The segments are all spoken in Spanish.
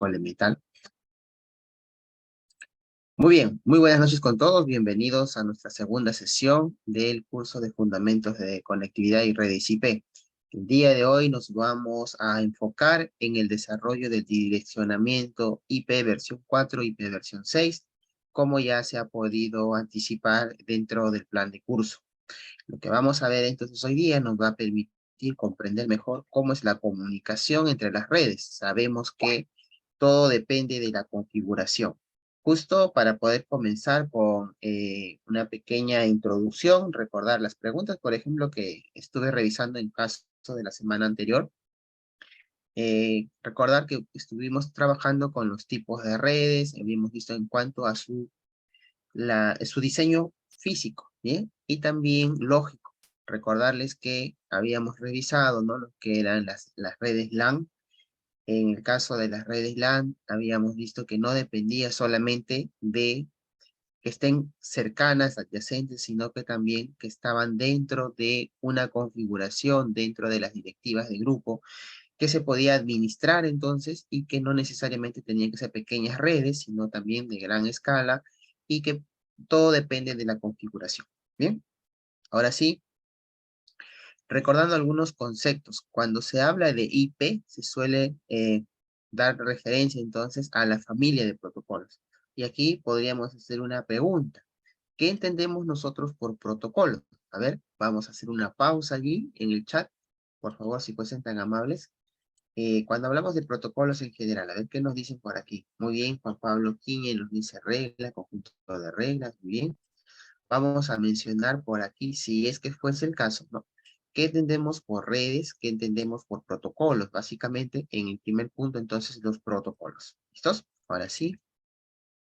elemental. Muy bien, muy buenas noches con todos. Bienvenidos a nuestra segunda sesión del curso de Fundamentos de Conectividad y Redes IP. El día de hoy nos vamos a enfocar en el desarrollo del direccionamiento IP versión 4, IP versión 6, como ya se ha podido anticipar dentro del plan de curso. Lo que vamos a ver entonces hoy día nos va a permitir comprender mejor cómo es la comunicación entre las redes. Sabemos que todo depende de la configuración. Justo para poder comenzar con una pequeña introducción, recordar las preguntas, por ejemplo, que estuve revisando en caso de la semana anterior. Recordar que estuvimos trabajando con los tipos de redes, habíamos visto en cuanto a su diseño físico, ¿bien? Y también lógico. Recordarles que habíamos revisado, ¿no? Lo que eran las redes LAN. En el caso de las redes LAN, habíamos visto que no dependía solamente de que estén cercanas, adyacentes, sino que también que estaban dentro de una configuración, dentro de las directivas de grupo, que se podía administrar entonces y que no necesariamente tenían que ser pequeñas redes, sino también de gran escala y que todo depende de la configuración. Bien, ahora sí, recordando algunos conceptos. Cuando se habla de IP, se suele dar referencia entonces a la familia de protocolos. Y aquí podríamos hacer una pregunta. ¿Qué entendemos nosotros por protocolo? A ver, vamos a hacer una pausa allí en el chat. Por favor, si fuesen tan amables. Cuando hablamos de protocolos en general, a ver qué nos dicen por aquí. Muy bien, Juan Pablo Quiñe nos dice regla, conjunto de reglas, muy bien. Vamos a mencionar por aquí, si es que fuese el caso, ¿no? ¿Qué entendemos por redes? ¿Qué entendemos por protocolos? Básicamente, en el primer punto, entonces, los protocolos. ¿Listos? Ahora sí.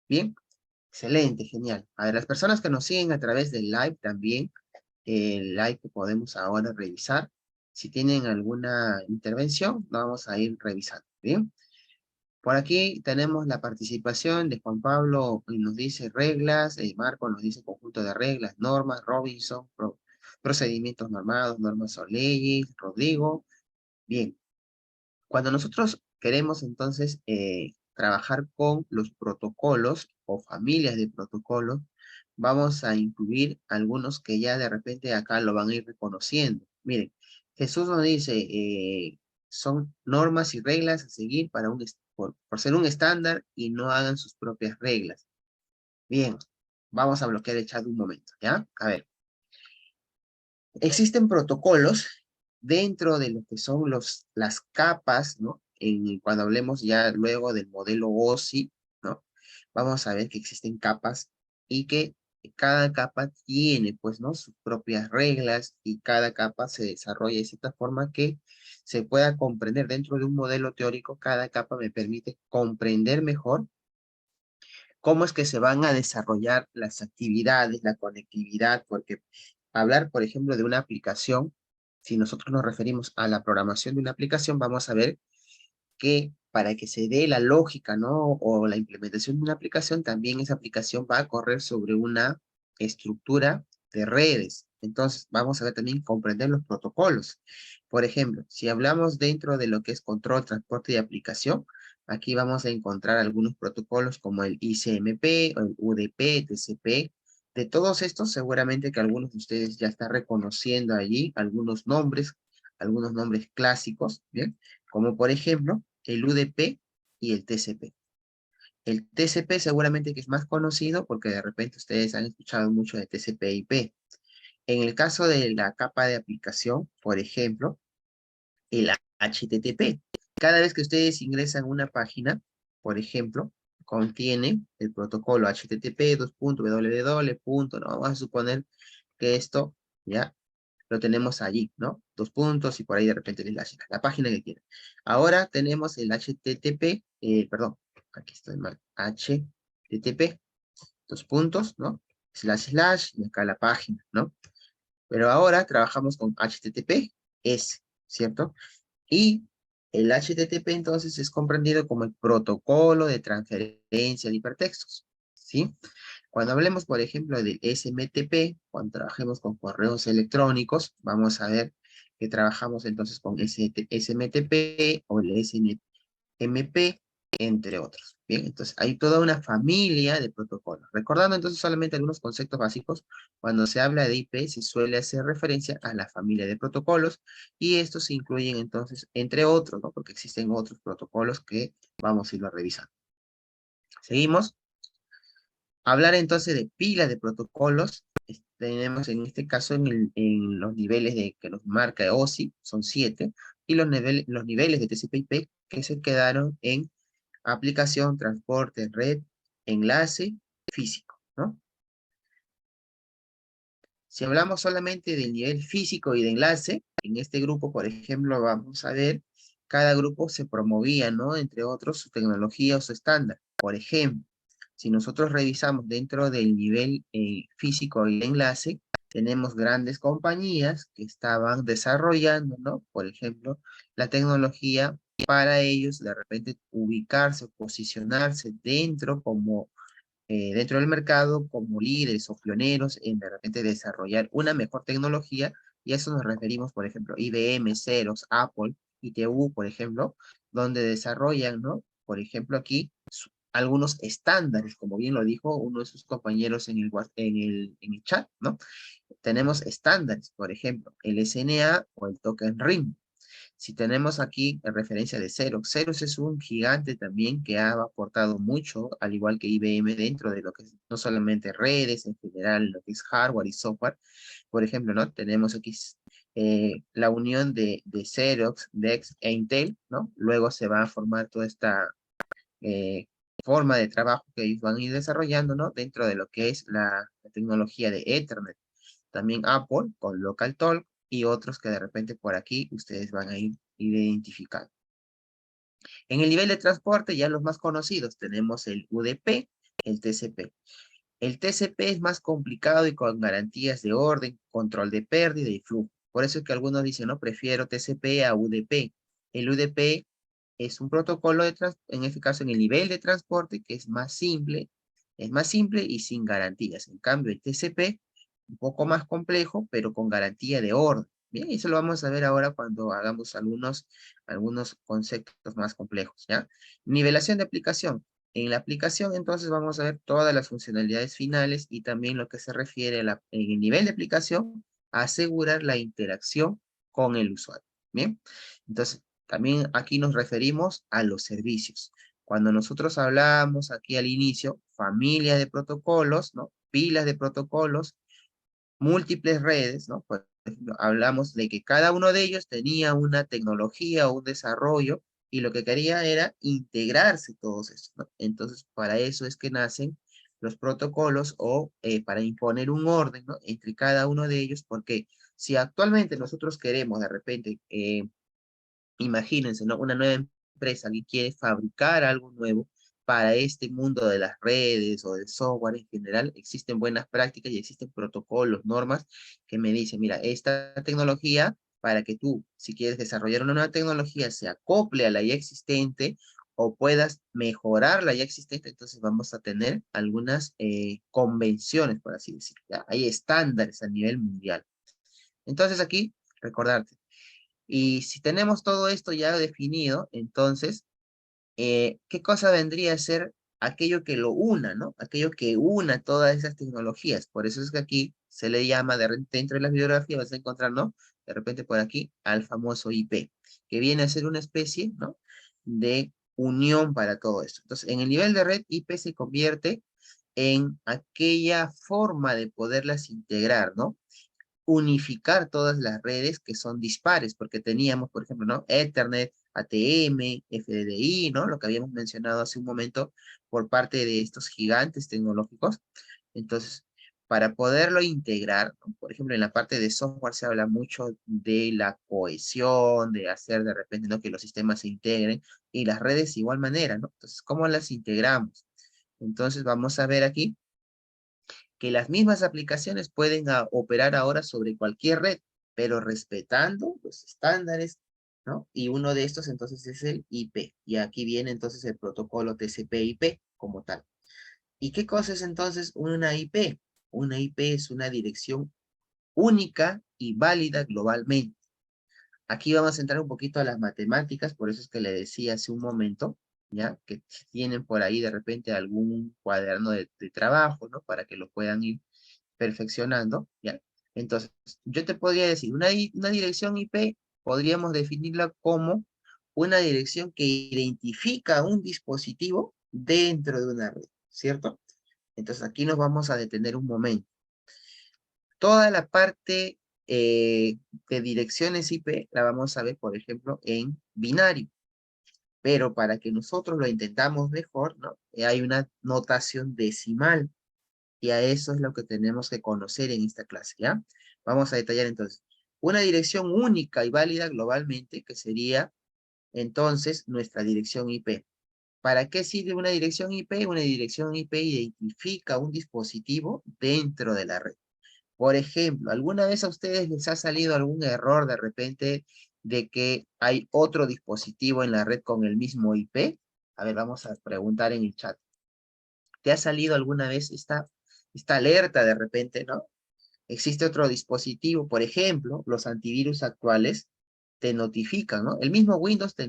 Bien. Excelente, genial. A ver, las personas que nos siguen a través del live también, el live que podemos ahora revisar. Si tienen alguna intervención, vamos a ir revisando. Bien. Por aquí tenemos la participación de Juan Pablo, y nos dice reglas, Marco nos dice conjunto de reglas, normas, Robinson, procedimientos normados, normas o leyes, Rodrigo. Bien, cuando nosotros queremos entonces trabajar con los protocolos o familias de protocolos, vamos a incluir algunos que ya de repente acá lo van a ir reconociendo. Miren, Jesús nos dice, son normas y reglas a seguir para por ser un estándar y no hagan sus propias reglas. Bien, vamos a bloquear el chat un momento, ¿ya? A ver, existen protocolos dentro de lo que son las capas, ¿no? Cuando hablemos ya luego del modelo OSI, ¿no? Vamos a ver que existen capas y que cada capa tiene, pues, ¿no? Sus propias reglas y cada capa se desarrolla de cierta forma que se pueda comprender dentro de un modelo teórico. Cada capa me permite comprender mejor cómo es que se van a desarrollar las actividades, la conectividad, porque hablar, por ejemplo, de una aplicación, si nosotros nos referimos a la programación de una aplicación, vamos a ver que para que se dé la lógica, ¿no? O la implementación de una aplicación, también esa aplicación va a correr sobre una estructura de redes. Entonces, vamos a ver también comprender los protocolos. Por ejemplo, si hablamos dentro de lo que es control, transporte y aplicación, aquí vamos a encontrar algunos protocolos como el ICMP, o el UDP, TCP. De todos estos, seguramente que algunos de ustedes ya están reconociendo allí algunos nombres clásicos, ¿bien? Como por ejemplo, el UDP y el TCP. El TCP seguramente que es más conocido porque de repente ustedes han escuchado mucho de TCP/IP. En el caso de la capa de aplicación, por ejemplo, el HTTP. Cada vez que ustedes ingresan a una página, por ejemplo, contiene el protocolo HTTP, www, ¿no? Vamos a suponer que esto ya lo tenemos allí, ¿no? Dos puntos y por ahí de repente la página que quieren. Ahora tenemos el HTTP, perdón, aquí estoy mal, HTTP, dos puntos, ¿no? / y acá la página, ¿no? Pero ahora trabajamos con HTTPS, ¿cierto? Y el HTTP entonces es comprendido como el protocolo de transferencia de hipertextos, ¿sí? Cuando hablemos, por ejemplo, del SMTP, cuando trabajemos con correos electrónicos, vamos a ver que trabajamos entonces con SMTP o el SNMP, entre otros. Bien, entonces hay toda una familia de protocolos. Recordando entonces solamente algunos conceptos básicos, cuando se habla de IP se suele hacer referencia a la familia de protocolos y estos se incluyen entonces entre otros, ¿no? Porque existen otros protocolos que vamos a irlo revisando. Seguimos. Hablar entonces de pilas de protocolos, tenemos en este caso en los niveles de, que nos marca OSI, son 7, y los niveles de TCP/IP que se quedaron en aplicación, transporte, red, enlace, físico, ¿no? Si hablamos solamente del nivel físico y de enlace, en este grupo, por ejemplo, vamos a ver, cada grupo se promovía, ¿no? Entre otros, su tecnología o su estándar. Por ejemplo, si nosotros revisamos dentro del nivel físico y de enlace, tenemos grandes compañías que estaban desarrollando, ¿no? Por ejemplo, la tecnología para ellos, de repente, ubicarse, posicionarse dentro como dentro del mercado como líderes o pioneros en de repente desarrollar una mejor tecnología, y a eso nos referimos, por ejemplo, IBM, Xerox, Apple, ITU, por ejemplo, donde desarrollan, ¿no? Por ejemplo, aquí algunos estándares, como bien lo dijo uno de sus compañeros en el chat, ¿no? Tenemos estándares, por ejemplo, el SNA o el token RIM. Si tenemos aquí en referencia de Xerox, Xerox es un gigante también que ha aportado mucho, al igual que IBM, dentro de lo que es no solamente redes, en general, lo que es hardware y software. Por ejemplo, ¿no? Tenemos aquí la unión de Xerox, Dex e Intel, ¿no? Luego se va a formar toda esta eh, forma de trabajo que ellos van a ir desarrollando, ¿no? Dentro de lo que es la tecnología de Ethernet. También Apple con LocalTalk y otros que de repente por aquí ustedes van a ir identificando. En el nivel de transporte, ya los más conocidos, tenemos el UDP, el TCP. El TCP es más complicado y con garantías de orden, control de pérdida y flujo. Por eso es que algunos dicen, no, prefiero TCP a UDP. El UDP es un protocolo en este caso en el nivel de transporte que es más simple y sin garantías. En cambio, el TCP, un poco más complejo, pero con garantía de orden. Bien, eso lo vamos a ver ahora cuando hagamos algunos conceptos más complejos, ¿ya? Nivelación de aplicación. En la aplicación, entonces, vamos a ver todas las funcionalidades finales y también lo que se refiere en el nivel de aplicación, a asegurar la interacción con el usuario. Bien, entonces, también aquí nos referimos a los servicios. Cuando nosotros hablamos aquí al inicio, familia de protocolos, ¿no? Pilas de protocolos, múltiples redes, ¿no? Por ejemplo, hablamos de que cada uno de ellos tenía una tecnología o un desarrollo y lo que quería era integrarse todos estos, ¿no? Entonces, para eso es que nacen los protocolos o para imponer un orden, ¿no? Entre cada uno de ellos, porque si actualmente nosotros queremos de repente imagínense, ¿no? Una nueva empresa que quiere fabricar algo nuevo para este mundo de las redes o del software en general. Existen buenas prácticas y existen protocolos, normas que me dicen, mira, esta tecnología, para que tú, si quieres desarrollar una nueva tecnología, se acople a la ya existente o puedas mejorar la ya existente, entonces vamos a tener algunas convenciones, por así decirlo. ¿Ya? Hay estándares a nivel mundial. Entonces aquí, recordarte, y si tenemos todo esto ya definido, entonces, ¿qué cosa vendría a ser aquello que lo una, ¿no? Aquello que una todas esas tecnologías. Por eso es que aquí se le llama, dentro de las bibliografías vas a encontrar, ¿no? De repente por aquí, al famoso IP, que viene a ser una especie, ¿no? De unión para todo esto. Entonces, en el nivel de red, IP se convierte en aquella forma de poderlas integrar, ¿no? Unificar todas las redes que son dispares, porque teníamos, por ejemplo, ¿no? Ethernet, ATM, FDDI, ¿no? Lo que habíamos mencionado hace un momento por parte de estos gigantes tecnológicos. Entonces, para poderlo integrar, ¿no? Por ejemplo, en la parte de software se habla mucho de la cohesión, de hacer de repente, ¿no? Que los sistemas se integren, y las redes de igual manera, ¿no? Entonces, ¿cómo las integramos? Entonces, vamos a ver aquí que las mismas aplicaciones pueden operar ahora sobre cualquier red, pero respetando los estándares, ¿no? Y uno de estos entonces es el IP. Y aquí viene entonces el protocolo TCP/IP como tal. ¿Y qué cosa es entonces una IP? Una IP es una dirección única y válida globalmente. Aquí vamos a entrar un poquito a las matemáticas, por eso es que le decía hace un momento. ¿ya? Que tienen por ahí de repente algún cuaderno de trabajo, ¿no? Para que lo puedan ir perfeccionando, ¿ya? Entonces, yo te podría decir, una dirección IP podríamos definirla como una dirección que identifica un dispositivo dentro de una red, ¿cierto? Entonces, aquí nos vamos a detener un momento. Toda la parte de direcciones IP la vamos a ver, por ejemplo, en binario. Pero para que nosotros lo intentamos mejor, ¿no? Hay una notación decimal. Y a eso es lo que tenemos que conocer en esta clase, ¿ya? Vamos a detallar entonces. Una dirección única y válida globalmente, que sería entonces nuestra dirección IP. ¿Para qué sirve una dirección IP? Una dirección IP identifica un dispositivo dentro de la red. Por ejemplo, ¿alguna vez a ustedes les ha salido algún error de repente de que hay otro dispositivo en la red con el mismo IP? A ver, vamos a preguntar en el chat. ¿Te ha salido alguna vez esta alerta de repente, no? Existe otro dispositivo, por ejemplo, los antivirus actuales te notifican, ¿no? El mismo Windows te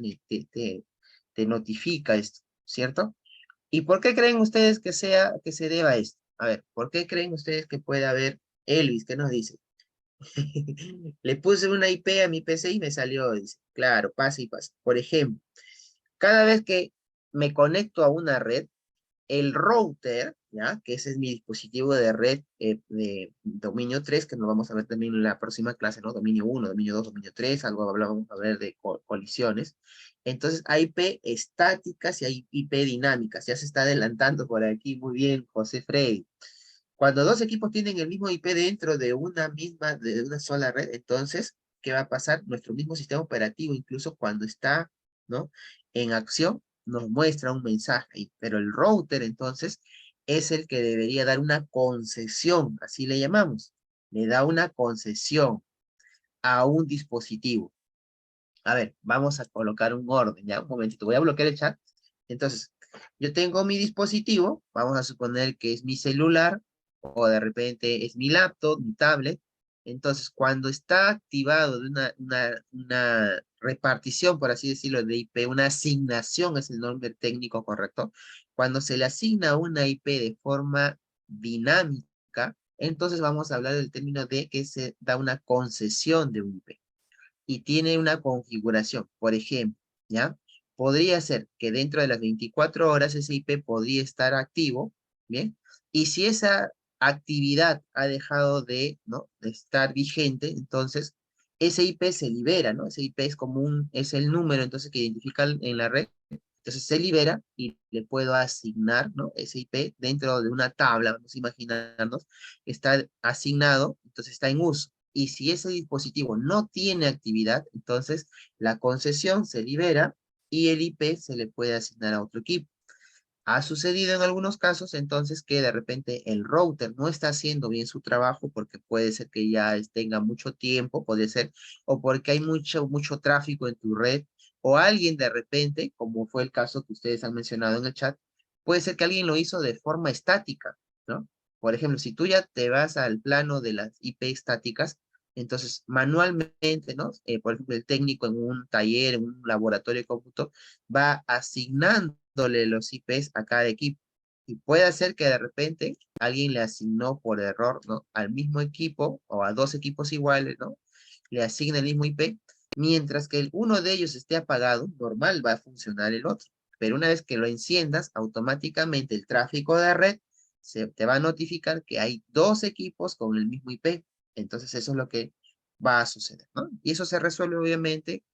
notifica esto, ¿cierto? ¿Y por qué creen ustedes que se deba a esto? A ver, ¿por qué creen ustedes que puede haber Elvis? ¿Qué nos dice? Le puse una IP a mi PC y me salió, dice. Claro, pasa y pasa. Por ejemplo, cada vez que me conecto a una red, el router, ¿ya? Que ese es mi dispositivo de red de dominio 3 que lo vamos a ver también en la próxima clase, ¿no? Dominio 1, dominio 2, dominio 3, algo hablamos a ver de colisiones. Entonces, hay IP estáticas y hay IP dinámicas. Ya se está adelantando por aquí muy bien, José Freddy. Cuando dos equipos tienen el mismo IP dentro de una sola red, entonces, ¿qué va a pasar? Nuestro mismo sistema operativo, incluso cuando está, ¿no? En acción, nos muestra un mensaje, pero el router, entonces, es el que debería dar una concesión, así le llamamos. Le da una concesión a un dispositivo. A ver, vamos a colocar un orden, ya, un momentito, voy a bloquear el chat. Entonces, yo tengo mi dispositivo, vamos a suponer que es mi celular, o de repente es mi laptop, mi tablet. Entonces, cuando está activado de una repartición, por así decirlo, de IP, una asignación es el nombre técnico correcto, cuando se le asigna una IP de forma dinámica, entonces vamos a hablar del término de que se da una concesión de un IP y tiene una configuración. Por ejemplo, ¿ya? Podría ser que dentro de las 24 horas ese IP podría estar activo, ¿bien? Y si esa actividad ha dejado de, ¿no? de estar vigente, entonces ese IP se libera, ¿no? Ese IP es como es el número entonces que identifica en la red, entonces se libera y le puedo asignar, ¿no? Ese IP dentro de una tabla, vamos a imaginarnos, está asignado, entonces está en uso. Y si ese dispositivo no tiene actividad, entonces la concesión se libera y el IP se le puede asignar a otro equipo. Ha sucedido en algunos casos, entonces, que de repente el router no está haciendo bien su trabajo porque puede ser que ya tenga mucho tiempo, puede ser, o porque hay mucho tráfico en tu red, o alguien de repente, como fue el caso que ustedes han mencionado en el chat, puede ser que alguien lo hizo de forma estática, ¿no? Por ejemplo, si tú ya te vas al plano de las IP estáticas, entonces manualmente, ¿no? Por ejemplo, el técnico en un taller, en un laboratorio de cómputo, va asignándole los IPs a cada equipo. Y puede ser que de repente alguien le asignó por error, ¿no? Al mismo equipo o a dos equipos iguales, ¿no? Le asigna el mismo IP, mientras que uno de ellos esté apagado, normal va a funcionar el otro. Pero una vez que lo enciendas, automáticamente el tráfico de red te va a notificar que hay dos equipos con el mismo IP. Entonces eso es lo que va a suceder, ¿no? Y eso se resuelve obviamente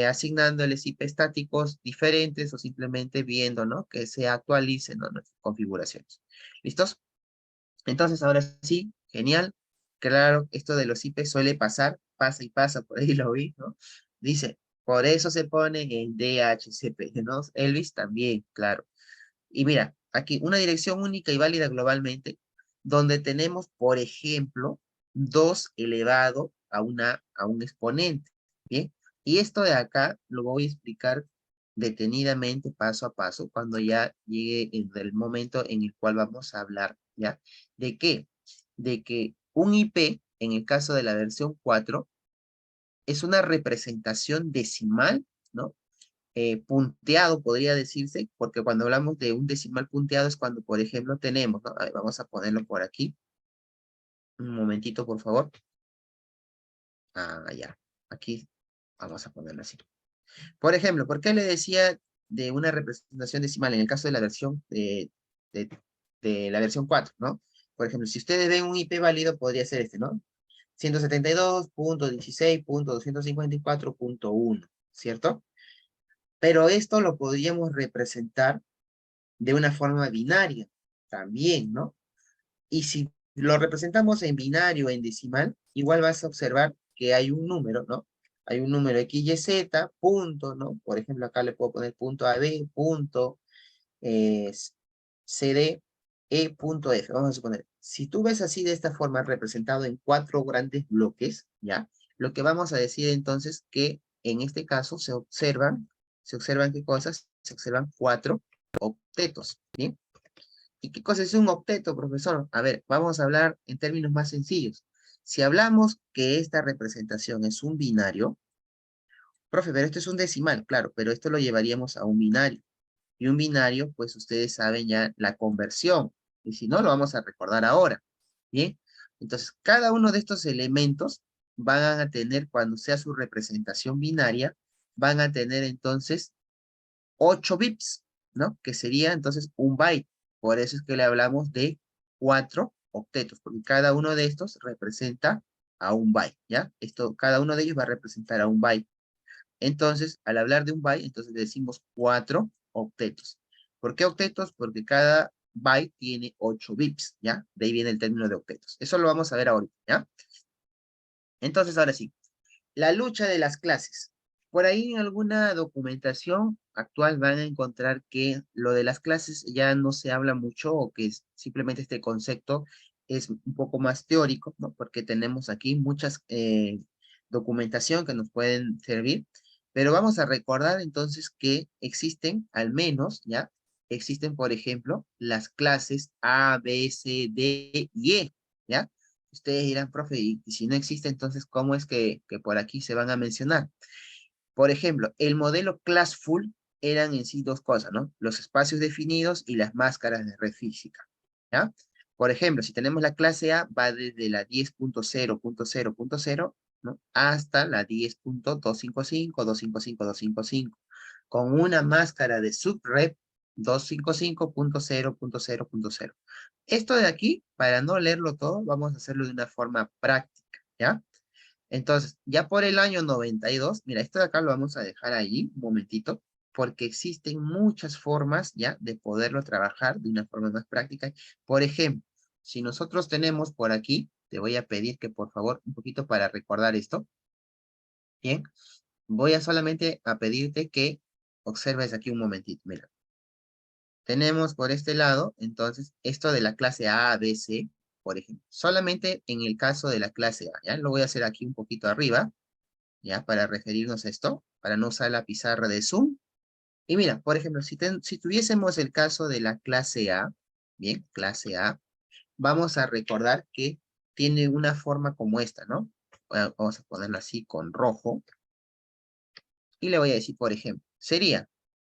asignándoles IP estáticos diferentes o simplemente viendo, ¿no? Que se actualicen, ¿no? Nuestras configuraciones. ¿Listos? Entonces, ahora sí, genial. Claro, esto de los IP suele pasar, pasa y pasa, por ahí lo vi, ¿no? Dice, por eso se pone en DHCP, ¿no? Elvis también, claro. Y mira, aquí una dirección única y válida globalmente, donde tenemos, por ejemplo, 2 elevado a un exponente, ¿bien? Y esto de acá lo voy a explicar detenidamente, paso a paso, cuando ya llegue el momento en el cual vamos a hablar, ¿ya? ¿De qué? De que un IP, en el caso de la versión 4, es una representación decimal, ¿no? punteado, podría decirse, porque cuando hablamos de un decimal punteado es cuando, por ejemplo, tenemos, ¿no? A ver, vamos a ponerlo por aquí. Un momentito, por favor. Ah, ya. Aquí vamos a ponerlo así. Por ejemplo, ¿por qué le decía de una representación decimal en el caso de la versión de, de la versión 4, ¿no? Por ejemplo, si ustedes ven un IP válido, podría ser este, ¿no? 172.16.254.1, ¿cierto? Pero esto lo podríamos representar de una forma binaria también, ¿no? Y si lo representamos en binario, en decimal, igual vas a observar que hay un número, ¿no? Hay un número XYZ, punto, ¿no? Por ejemplo, acá le puedo poner punto AB, punto eh, CD, E, punto F. Vamos a suponer, si tú ves así de esta forma representado en 4 grandes bloques, ¿ya? Lo que vamos a decir entonces que en este caso se observan ¿qué cosas? Se observan 4 octetos, ¿bien? ¿Y qué cosa es un octeto, profesor? A ver, vamos a hablar en términos más sencillos. Si hablamos que esta representación es un binario, profe, pero esto es un decimal, claro, pero esto lo llevaríamos a un binario. Y un binario, pues ustedes saben ya la conversión. Y si no, lo vamos a recordar ahora. ¿Bien? Entonces, cada uno de estos elementos van a tener, cuando sea su representación binaria, van a tener entonces 8 bits, ¿no? Que sería entonces un byte. Por eso es que le hablamos de 4 octetos, porque cada uno de estos representa a un byte, ¿ya? Esto, cada uno de ellos va a representar a un byte. Entonces, al hablar de un byte, entonces decimos 4 octetos. ¿Por qué octetos? Porque cada byte tiene 8 bits, ¿ya? De ahí viene el término de octetos. Eso lo vamos a ver ahorita, ¿ya? Entonces, ahora sí, la lucha de las clases. Por ahí en alguna documentación actual van a encontrar que lo de las clases ya no se habla mucho o que simplemente este concepto es un poco más teórico, ¿no? Porque tenemos aquí muchas documentación que nos pueden servir, pero vamos a recordar entonces que existen al menos, ¿ya? Existen, por ejemplo, las clases A, B, C, D y E, ¿ya? Ustedes dirán, profe, y si no existe, entonces, ¿cómo es que por aquí se van a mencionar? Por ejemplo, el modelo Classful eran en sí dos cosas, ¿no? Los espacios definidos y las máscaras de red física, ¿ya? Por ejemplo, si tenemos la clase A, va desde la 10.0.0.0, ¿no? Hasta la 10.255, 255, 255, con una máscara de subred 255.0.0.0. Esto de aquí, para no leerlo todo, vamos a hacerlo de una forma práctica, ¿ya? Entonces, ya por el año 92, mira, esto de acá lo vamos a dejar allí un momentito, porque existen muchas formas ya de poderlo trabajar de una forma más práctica. Por ejemplo, si nosotros tenemos por aquí, te voy a pedir que por favor, un poquito para recordar esto, ¿bien? Voy a solamente a pedirte que observes aquí un momentito, mira. Tenemos por este lado, entonces, esto de la clase A, B, C, por ejemplo. Solamente en el caso de la clase A, ¿ya? Lo voy a hacer aquí un poquito arriba, ¿ya? Para referirnos a esto, para no usar la pizarra de Zoom. Y mira, por ejemplo, si tuviésemos el caso de la clase A, bien, clase A, vamos a recordar que tiene una forma como esta, ¿no? Vamos a ponerlo así con rojo. Y le voy a decir, por ejemplo, sería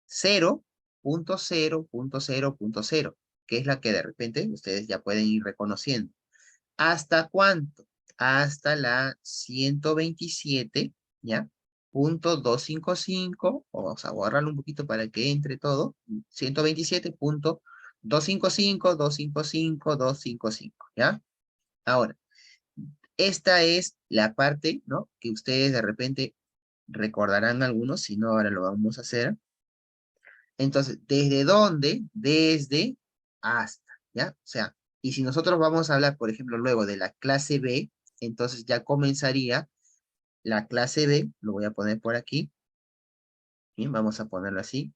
0.0.0.0, que es la que de repente ustedes ya pueden ir reconociendo. ¿Hasta cuánto? Hasta la 127, ¿ya? Punto 255, o vamos a borrarlo un poquito para que entre todo, 127.255, 255, 255, ¿ya? Ahora, esta es la parte, ¿no? Que ustedes de repente recordarán algunos, si no, ahora lo vamos a hacer. Entonces, ¿desde dónde? Desde hasta, ¿ya? O sea, y si nosotros vamos a hablar, por ejemplo, luego de la clase B, entonces ya comenzaría la clase B, lo voy a poner por aquí, bien, vamos a ponerlo así.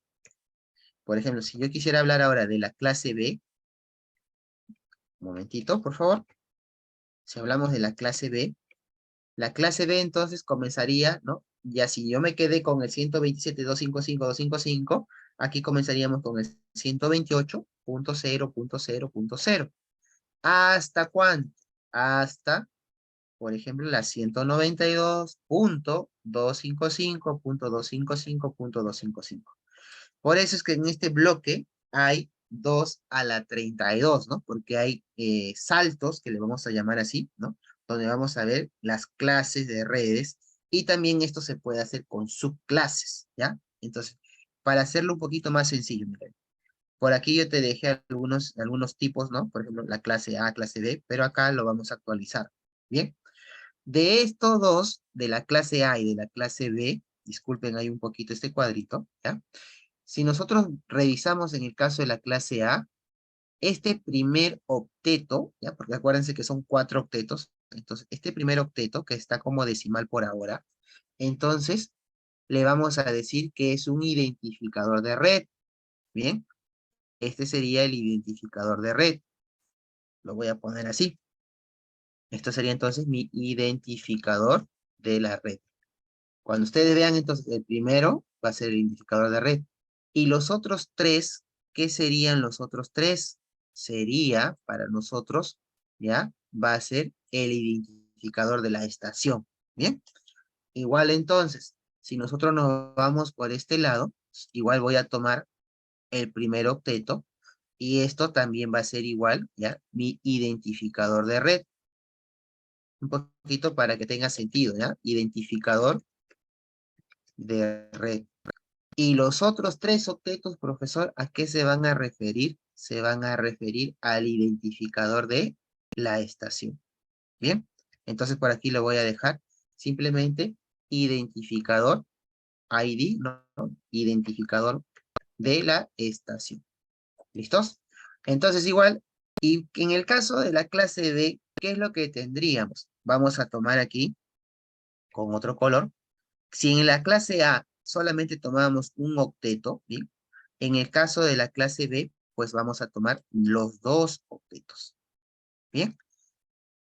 Por ejemplo, si yo quisiera hablar ahora de la clase B, un momentito, por favor. Si hablamos de la clase B entonces comenzaría, ¿no? Ya si yo me quedé con el 127.255.255, aquí comenzaríamos con el 128.0.0.0. ¿Hasta cuánto? Hasta, por ejemplo, la 192.255.255. 255.255.255. Por eso es que en este bloque hay 2 a la 32, ¿no? Porque hay saltos, que le vamos a llamar así, ¿no? Donde vamos a ver las clases de redes y también esto se puede hacer con subclases, ¿ya? Entonces, para hacerlo un poquito más sencillo, miren, por aquí yo te dejé algunos tipos, ¿no? Por ejemplo, la clase A, clase B, pero acá lo vamos a actualizar, ¿bien? De estos dos, de la clase A y de la clase B, disculpen, hay un poquito este cuadrito, ¿ya? Si nosotros revisamos en el caso de la clase A, este primer octeto, ¿ya? Porque acuérdense que son 4 octetos, entonces este primer octeto, que está como decimal por ahora, entonces le vamos a decir que es un identificador de red, ¿bien? Este sería el identificador de red, lo voy a poner así. Esto sería entonces mi identificador de la red. Cuando ustedes vean entonces el primero va a ser el identificador de red. Y los otros tres, ¿qué serían los otros tres? Sería para nosotros, ¿ya? Va a ser el identificador de la estación. ¿Bien? Igual entonces, si nosotros nos vamos por este lado, igual voy a tomar el primer octeto y esto también va a ser igual, ¿ya? Mi identificador de red. Un poquito para que tenga sentido, ¿ya? Identificador de red. Y los otros tres octetos, profesor, ¿a qué se van a referir? Se van a referir al identificador de la estación. ¿Bien? Entonces por aquí lo voy a dejar simplemente identificador, ID, no, identificador de la estación. ¿Listos? Entonces igual, y en el caso de la clase B, ¿qué es lo que tendríamos? Vamos a tomar aquí con otro color. Si en la clase A solamente tomábamos un octeto, ¿bien? En el caso de la clase B, pues vamos a tomar los dos octetos, ¿bien?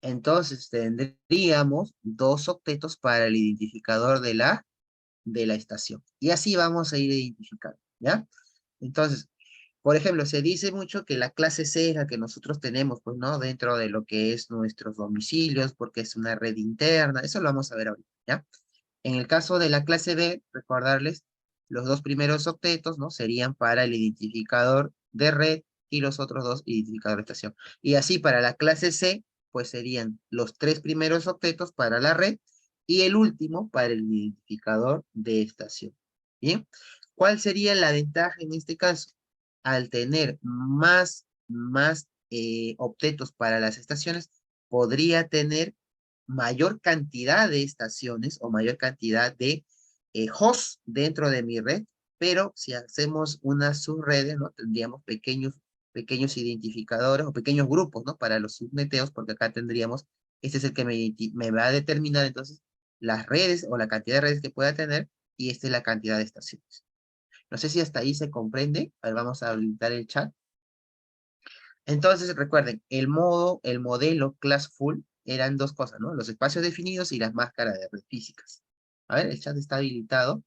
Entonces tendríamos dos octetos para el identificador de la estación. Y así vamos a ir identificando, ¿ya? Entonces, por ejemplo, se dice mucho que la clase C es la que nosotros tenemos, pues, ¿no? Dentro de lo que es nuestros domicilios, porque es una red interna, eso lo vamos a ver ahorita, ¿ya? En el caso de la clase B, recordarles, los dos primeros octetos, ¿no? Serían para el identificador de red y los otros dos identificadores de estación. Y así para la clase C, pues serían los tres primeros octetos para la red y el último para el identificador de estación. ¿Bien? ¿Cuál sería la ventaja en este caso? Al tener más octetos para las estaciones, podría tener mayor cantidad de estaciones o mayor cantidad de hosts dentro de mi red, pero si hacemos unas subredes, ¿no? Tendríamos pequeños identificadores o pequeños grupos, ¿no? Para los subneteos, porque acá tendríamos, este es el que me va a determinar entonces las redes o la cantidad de redes que pueda tener y esta es la cantidad de estaciones. No sé si hasta ahí se comprende. A ver, vamos a habilitar el chat. Entonces, recuerden, el modelo Class Full eran dos cosas, ¿no? Los espacios definidos y las máscaras de red físicas. A ver, el chat está habilitado.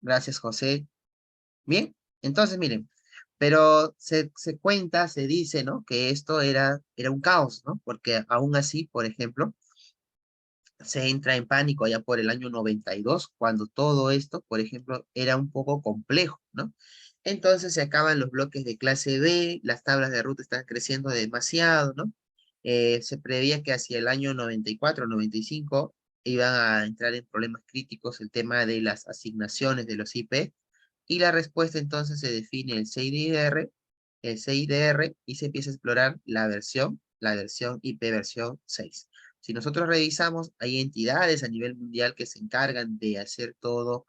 Gracias, José. Bien, entonces miren, pero se cuenta, se dice, ¿no? Que esto era un caos, ¿no? Porque aún así, por ejemplo, se entra en pánico ya por el año 92, cuando todo esto, por ejemplo, era un poco complejo, ¿no? Entonces se acaban los bloques de clase B, las tablas de ruta están creciendo demasiado, ¿no? Se preveía que hacia el año 94, 95 iban a entrar en problemas críticos el tema de las asignaciones de los IP, y la respuesta entonces se define el CIDR y se empieza a explorar la versión IP versión 6. Si nosotros revisamos, hay entidades a nivel mundial que se encargan de hacer todo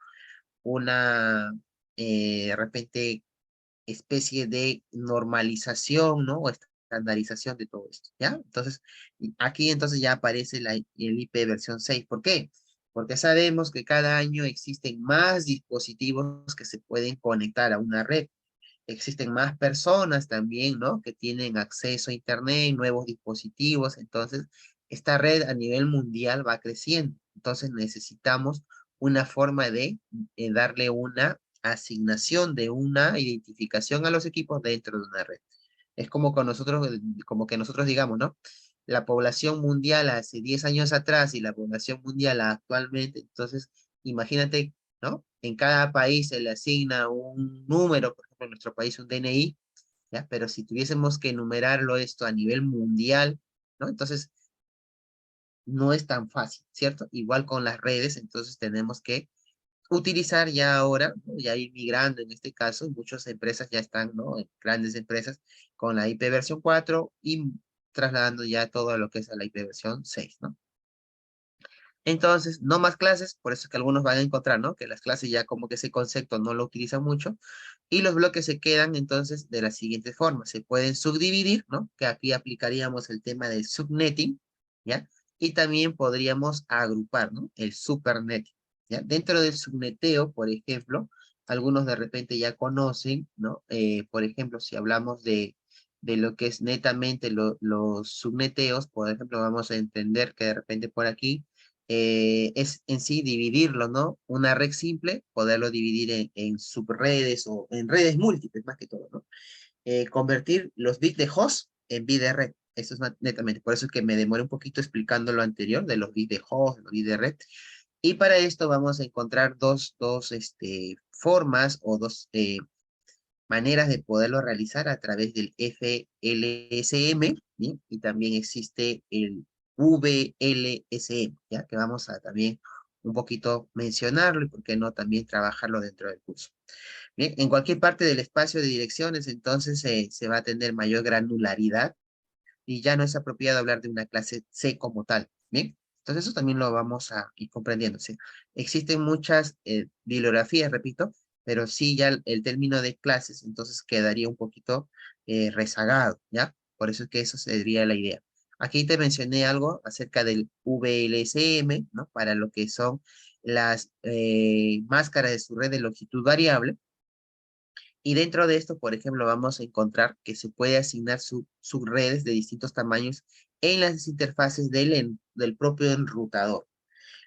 una, de repente, especie de normalización, ¿no? O estandarización de todo esto, ¿ya? Entonces, aquí entonces ya aparece el IP versión 6. ¿Por qué? Porque sabemos que cada año existen más dispositivos que se pueden conectar a una red. Existen más personas también, ¿no? Que tienen acceso a Internet, nuevos dispositivos. Entonces, esta red a nivel mundial va creciendo. Entonces, necesitamos una forma de darle una asignación de una identificación a los equipos dentro de una red. Es como con nosotros, como que nosotros digamos, ¿no? La población mundial hace 10 años atrás y la población mundial actualmente, entonces imagínate, ¿no? En cada país se le asigna un número, por ejemplo, en nuestro país un DNI, ¿ya? Pero si tuviésemos que enumerarlo esto a nivel mundial, ¿no? Entonces, no es tan fácil, ¿cierto? Igual con las redes, entonces tenemos que utilizar ya ahora, ¿no? Ya ir migrando en este caso, muchas empresas ya están, ¿no? Grandes empresas con la IP versión 4 y trasladando ya todo a lo que es a la IP versión 6, ¿no? Entonces, no más clases, por eso es que algunos van a encontrar, ¿no? Que las clases ya como que ese concepto no lo utilizan mucho, y los bloques se quedan entonces de la siguiente forma. Se pueden subdividir, ¿no? Que aquí aplicaríamos el tema del subnetting, ¿ya? Y también podríamos agrupar, ¿no? El supernetting, ¿ya? Dentro del subneteo, por ejemplo, algunos de repente ya conocen, ¿no? Por ejemplo, si hablamos de lo que es netamente los subneteos, por ejemplo, vamos a entender que de repente por aquí es en sí dividirlo, ¿no? Una red simple, poderlo dividir en subredes o en redes múltiples, más que todo, ¿no? Convertir los bits de host en bits de red. Eso es netamente. Por eso es que me demoré un poquito explicando lo anterior de los bits de host, de los bits de red. Y para esto vamos a encontrar dos formas o dos maneras de poderlo realizar a través del FLSM, ¿bien? Y también existe el VLSM, ¿ya? Que vamos a también un poquito mencionarlo y por qué no también trabajarlo dentro del curso. Bien, en cualquier parte del espacio de direcciones, entonces se va a tener mayor granularidad y ya no es apropiado hablar de una clase C como tal. Bien, entonces eso también lo vamos a ir comprendiendo. ¿Sí? Existen muchas bibliografías, repito, pero sí ya el término de clases entonces quedaría un poquito rezagado, ¿ya? Por eso es que eso sería la idea. Aquí te mencioné algo acerca del VLSM, ¿no? Para lo que son las máscaras de su red de longitud variable, y dentro de esto, por ejemplo, vamos a encontrar que se puede asignar subredes de distintos tamaños en las interfaces del propio enrutador.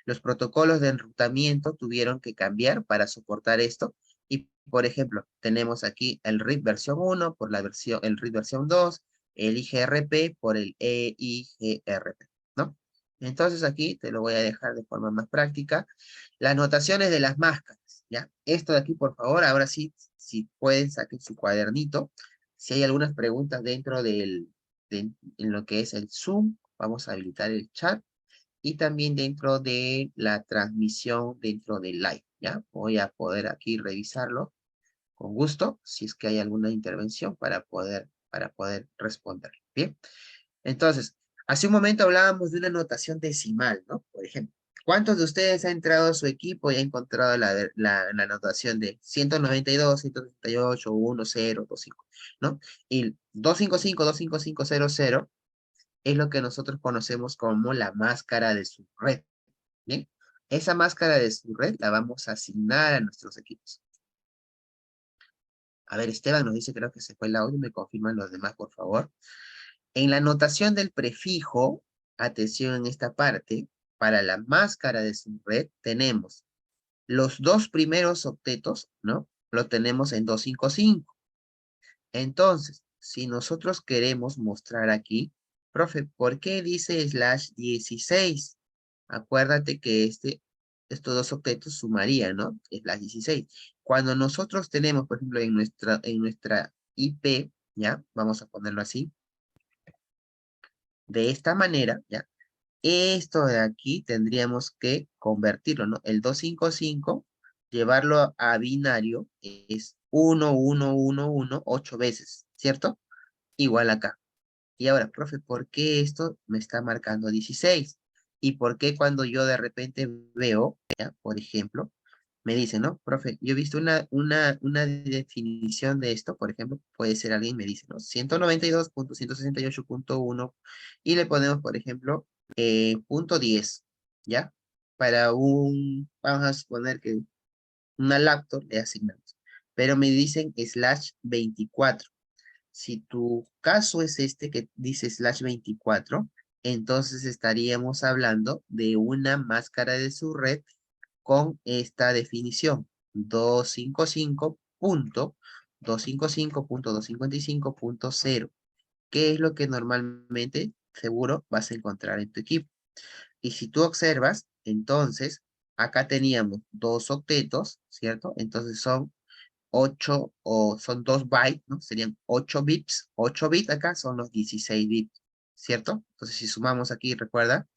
Los protocolos de enrutamiento tuvieron que cambiar para soportar esto. Y, por ejemplo, tenemos aquí el RIP versión 1 por el RIP versión 2, el IGRP por el EIGRP, ¿no? Entonces aquí te lo voy a dejar de forma más práctica. Las notaciones de las máscaras, ¿ya? Esto de aquí, por favor, ahora sí, si pueden, saquen su cuadernito. Si hay algunas preguntas dentro en lo que es el Zoom, vamos a habilitar el chat y también dentro de la transmisión dentro del live, ¿ya? Voy a poder aquí revisarlo con gusto, si es que hay alguna intervención para poder responder. Bien, entonces, hace un momento hablábamos de una notación decimal, ¿no? Por ejemplo, ¿cuántos de ustedes ha entrado a su equipo y ha encontrado la notación de 192, 168, 1, 0, 25, ¿no? Y 255, 25500 es lo que nosotros conocemos como la máscara de su red. Bien, esa máscara de su red la vamos a asignar a nuestros equipos. A ver, Esteban nos dice, creo que se fue el audio, me confirman los demás, por favor. En la notación del prefijo, atención en esta parte, para la máscara de su red tenemos los dos primeros octetos, ¿no? Lo tenemos en 255. Entonces, si nosotros queremos mostrar aquí, profe, ¿por qué dice /16? Acuérdate que estos dos octetos sumarían, ¿no? Es /16. Cuando nosotros tenemos, por ejemplo, en nuestra IP, ¿ya? Vamos a ponerlo así, de esta manera, ¿ya? Esto de aquí tendríamos que convertirlo, ¿no? El 255, llevarlo a binario, es 1, 1, 1, 1, 8 veces, ¿cierto? Igual acá. Y ahora, profe, ¿por qué esto me está marcando 16? ¿Y por qué cuando yo de repente veo, ¿ya? Por ejemplo, me dice, ¿no? Profe, yo he visto una definición de esto, por ejemplo, puede ser alguien me dice, ¿no? 192.168.1 y le ponemos, por ejemplo, punto 10, ¿ya? Vamos a suponer que una laptop le asignamos, pero me dicen /24. Si tu caso es este que dice /24, entonces estaríamos hablando de una máscara de su red con esta definición, 255.255.0, que es lo que normalmente seguro vas a encontrar en tu equipo. Y si tú observas, entonces acá teníamos 2 octetos, ¿cierto? Entonces son 8 o son 2 bytes, ¿no? Serían 8 bits. 8 bits acá son los 16 bits, ¿cierto? Entonces si sumamos aquí, recuerda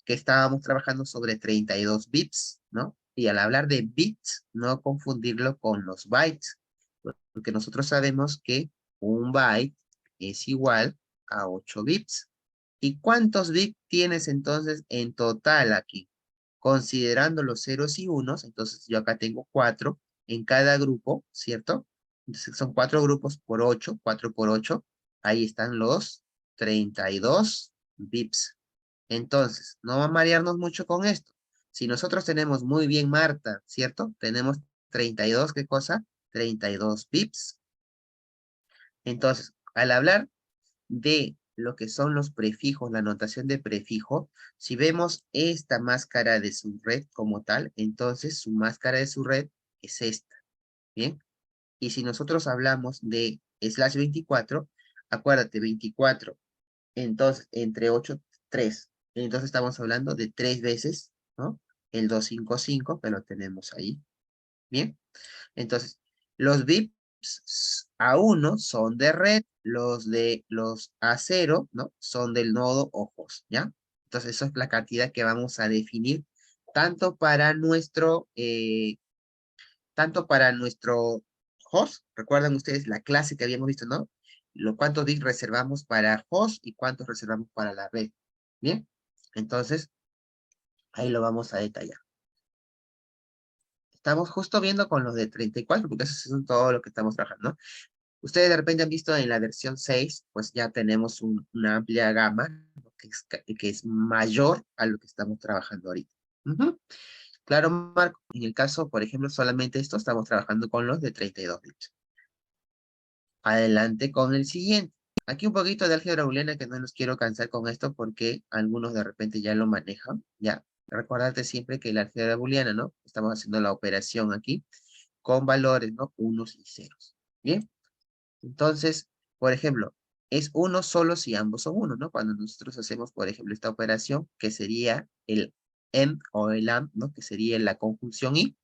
que estábamos trabajando sobre 32 bits, ¿no? Y al hablar de bits, no confundirlo con los bytes, porque nosotros sabemos que un byte es igual a 8 bits. ¿Y cuántos bits tienes entonces en total aquí? Considerando los ceros y unos, entonces yo acá tengo 4 en cada grupo, ¿cierto? Entonces son 4 grupos por 8, 4 por 8. Ahí están los 32 bits. Entonces, no va a marearnos mucho con esto. Si nosotros tenemos muy bien Marta, ¿cierto? Tenemos 32, ¿qué cosa? 32 bits. Entonces, al hablar de lo que son los prefijos, la notación de prefijo, si vemos esta máscara de su red como tal, entonces su máscara de su red es esta, ¿bien? Y si nosotros hablamos de slash 24, acuérdate, 24, entonces entre 8, 3. Entonces estamos hablando de 3 veces, ¿no? El 255 que lo tenemos ahí, ¿bien? Entonces, los VIPs A1 son de red, los A0, ¿no? Son del nodo ojos, ¿ya? Entonces, eso es la cantidad que vamos a definir tanto para nuestro host. Recuerdan ustedes la clase que habíamos visto, ¿no? Cuántos bits reservamos para host y cuántos reservamos para la red. ¿Bien? Entonces, ahí lo vamos a detallar. Estamos justo viendo con los de 34, porque eso es todo lo que estamos trabajando, ¿no? Ustedes de repente han visto en la versión 6, pues ya tenemos una amplia gama, ¿no? que es mayor a lo que estamos trabajando ahorita. Ujú. Claro, Marco, en el caso, por ejemplo, solamente esto, estamos trabajando con los de 32 bits. Adelante con el siguiente. Aquí un poquito de álgebra booleana que no los quiero cansar con esto porque algunos de repente ya lo manejan, ya. Recordarte siempre que la álgebra booleana, ¿no? Estamos haciendo la operación aquí con valores, ¿no? Unos y ceros. Bien. Entonces, por ejemplo, es uno solo si ambos son uno, ¿no? Cuando nosotros hacemos, por ejemplo, esta operación, que sería el AND o el AND, ¿no? Que sería la conjunción y,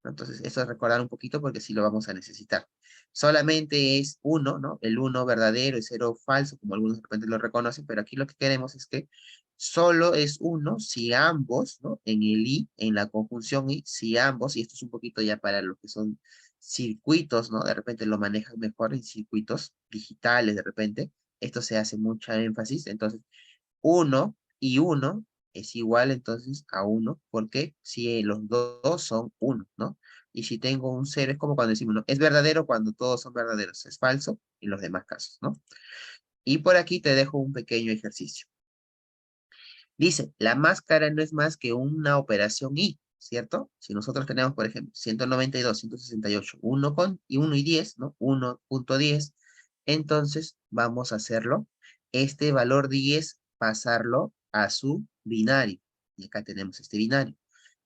¿no? Entonces, eso es recordar un poquito porque sí lo vamos a necesitar. Solamente es uno, ¿no? El uno verdadero y cero falso, como algunos de repente lo reconocen, pero aquí lo que queremos es que solo es uno si ambos, ¿no? En el y, en la conjunción y, si ambos, y esto es un poquito ya para los que son circuitos, ¿no? De repente lo manejan mejor en circuitos digitales, de repente. Esto se hace mucha énfasis. Entonces, uno y uno es igual entonces a uno, porque si los dos son uno, ¿no? Y si tengo un cero, es como cuando decimos, ¿no? Es verdadero cuando todos son verdaderos, es falso en los demás casos, ¿no? Y por aquí te dejo un pequeño ejercicio. Dice, la máscara no es más que una operación y, ¿cierto? Si nosotros tenemos, por ejemplo, 192, 168, 1 y 1 y 10, ¿no? 1.10, entonces vamos a hacerlo. Este valor 10, pasarlo a su binario. Y acá tenemos este binario.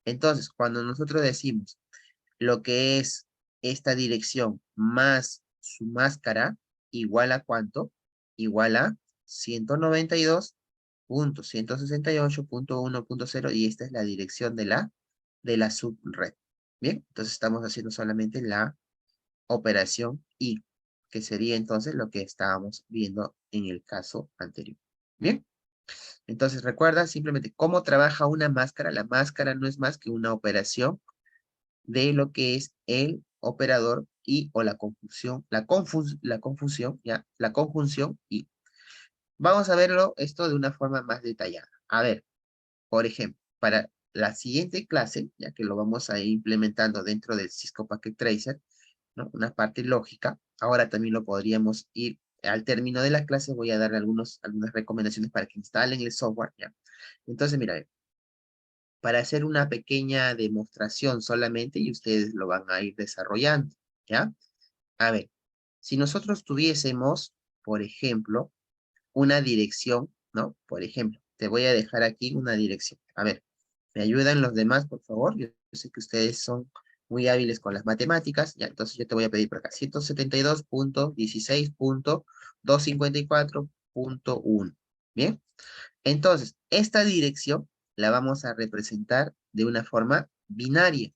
Entonces, cuando nosotros decimos lo que es esta dirección más su máscara, igual a ¿cuánto? Igual a 192.168.1.0 y esta es la dirección de la subred. Bien, entonces estamos haciendo solamente la operación y, que sería entonces lo que estábamos viendo en el caso anterior. Bien, entonces recuerda simplemente cómo trabaja una máscara. La máscara no es más que una operación de lo que es el operador y o la confusión, ya, la conjunción y. Vamos a verlo esto de una forma más detallada. A ver, por ejemplo, para la siguiente clase, ya que lo vamos a ir implementando dentro del Cisco Packet Tracer, ¿no? Una parte lógica. Ahora también lo podríamos ir, al término de la clase voy a darle algunas recomendaciones para que instalen el software, ¿ya? Entonces, mira, para hacer una pequeña demostración solamente y ustedes lo van a ir desarrollando, ¿ya? A ver, si nosotros tuviésemos, por ejemplo, una dirección, ¿no? Por ejemplo, te voy a dejar aquí una dirección. A ver, ¿me ayudan los demás, por favor? Yo sé que ustedes son muy hábiles con las matemáticas, ya, entonces yo te voy a pedir por acá, 172.16.254.1. ¿Bien? Entonces, esta dirección la vamos a representar de una forma binaria.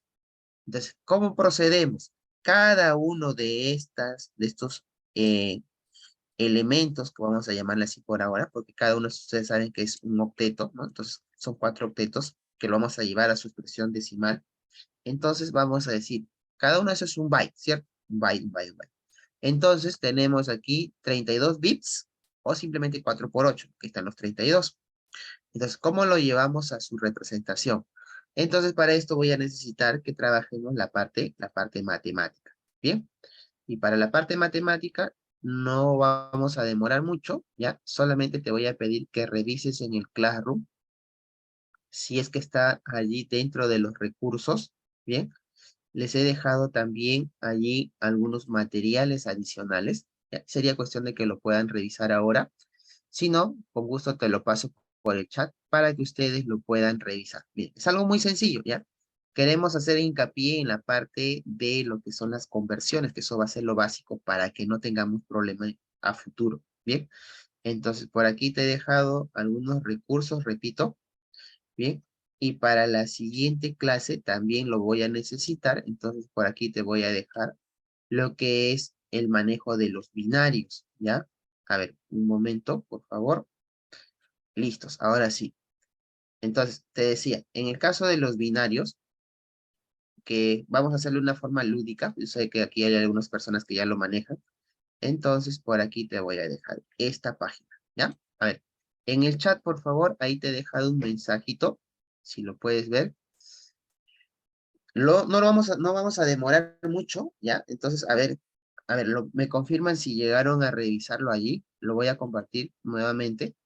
Entonces, ¿cómo procedemos? Cada uno de estos eh, elementos, que vamos a llamarle así por ahora, porque cada uno de ustedes saben que es un octeto, ¿no? Entonces, son 4 octetos que lo vamos a llevar a su expresión decimal. Entonces, vamos a decir, cada uno de esos es un byte, ¿cierto? Un byte, un byte, un byte. Entonces, tenemos aquí 32 bits, o simplemente 4 por 8, que están los 32. Entonces, ¿cómo lo llevamos a su representación? Entonces, para esto voy a necesitar que trabajemos la parte matemática. ¿Bien? Y para la parte matemática no vamos a demorar mucho, ¿ya? Solamente te voy a pedir que revises en el Classroom si es que está allí dentro de los recursos, ¿bien? Les he dejado también allí algunos materiales adicionales, ¿ya? Sería cuestión de que lo puedan revisar ahora. Si no, con gusto te lo paso por el chat para que ustedes lo puedan revisar. Bien, es algo muy sencillo, ¿ya? Queremos hacer hincapié en la parte de lo que son las conversiones, que eso va a ser lo básico para que no tengamos problemas a futuro, ¿bien? Entonces, por aquí te he dejado algunos recursos, repito, ¿bien? Y para la siguiente clase también lo voy a necesitar, entonces por aquí te voy a dejar lo que es el manejo de los binarios, ¿ya? A ver, un momento, por favor. Listos, ahora sí. Entonces, te decía, en el caso de los binarios, que vamos a hacerlo de una forma lúdica, yo sé que aquí hay algunas personas que ya lo manejan, entonces por aquí te voy a dejar esta página, ¿ya? A ver, en el chat, por favor, ahí te he dejado un mensajito, si lo puedes ver. No vamos a demorar mucho, ¿ya? Entonces, a ver, me confirman si llegaron a revisarlo allí, lo voy a compartir nuevamente.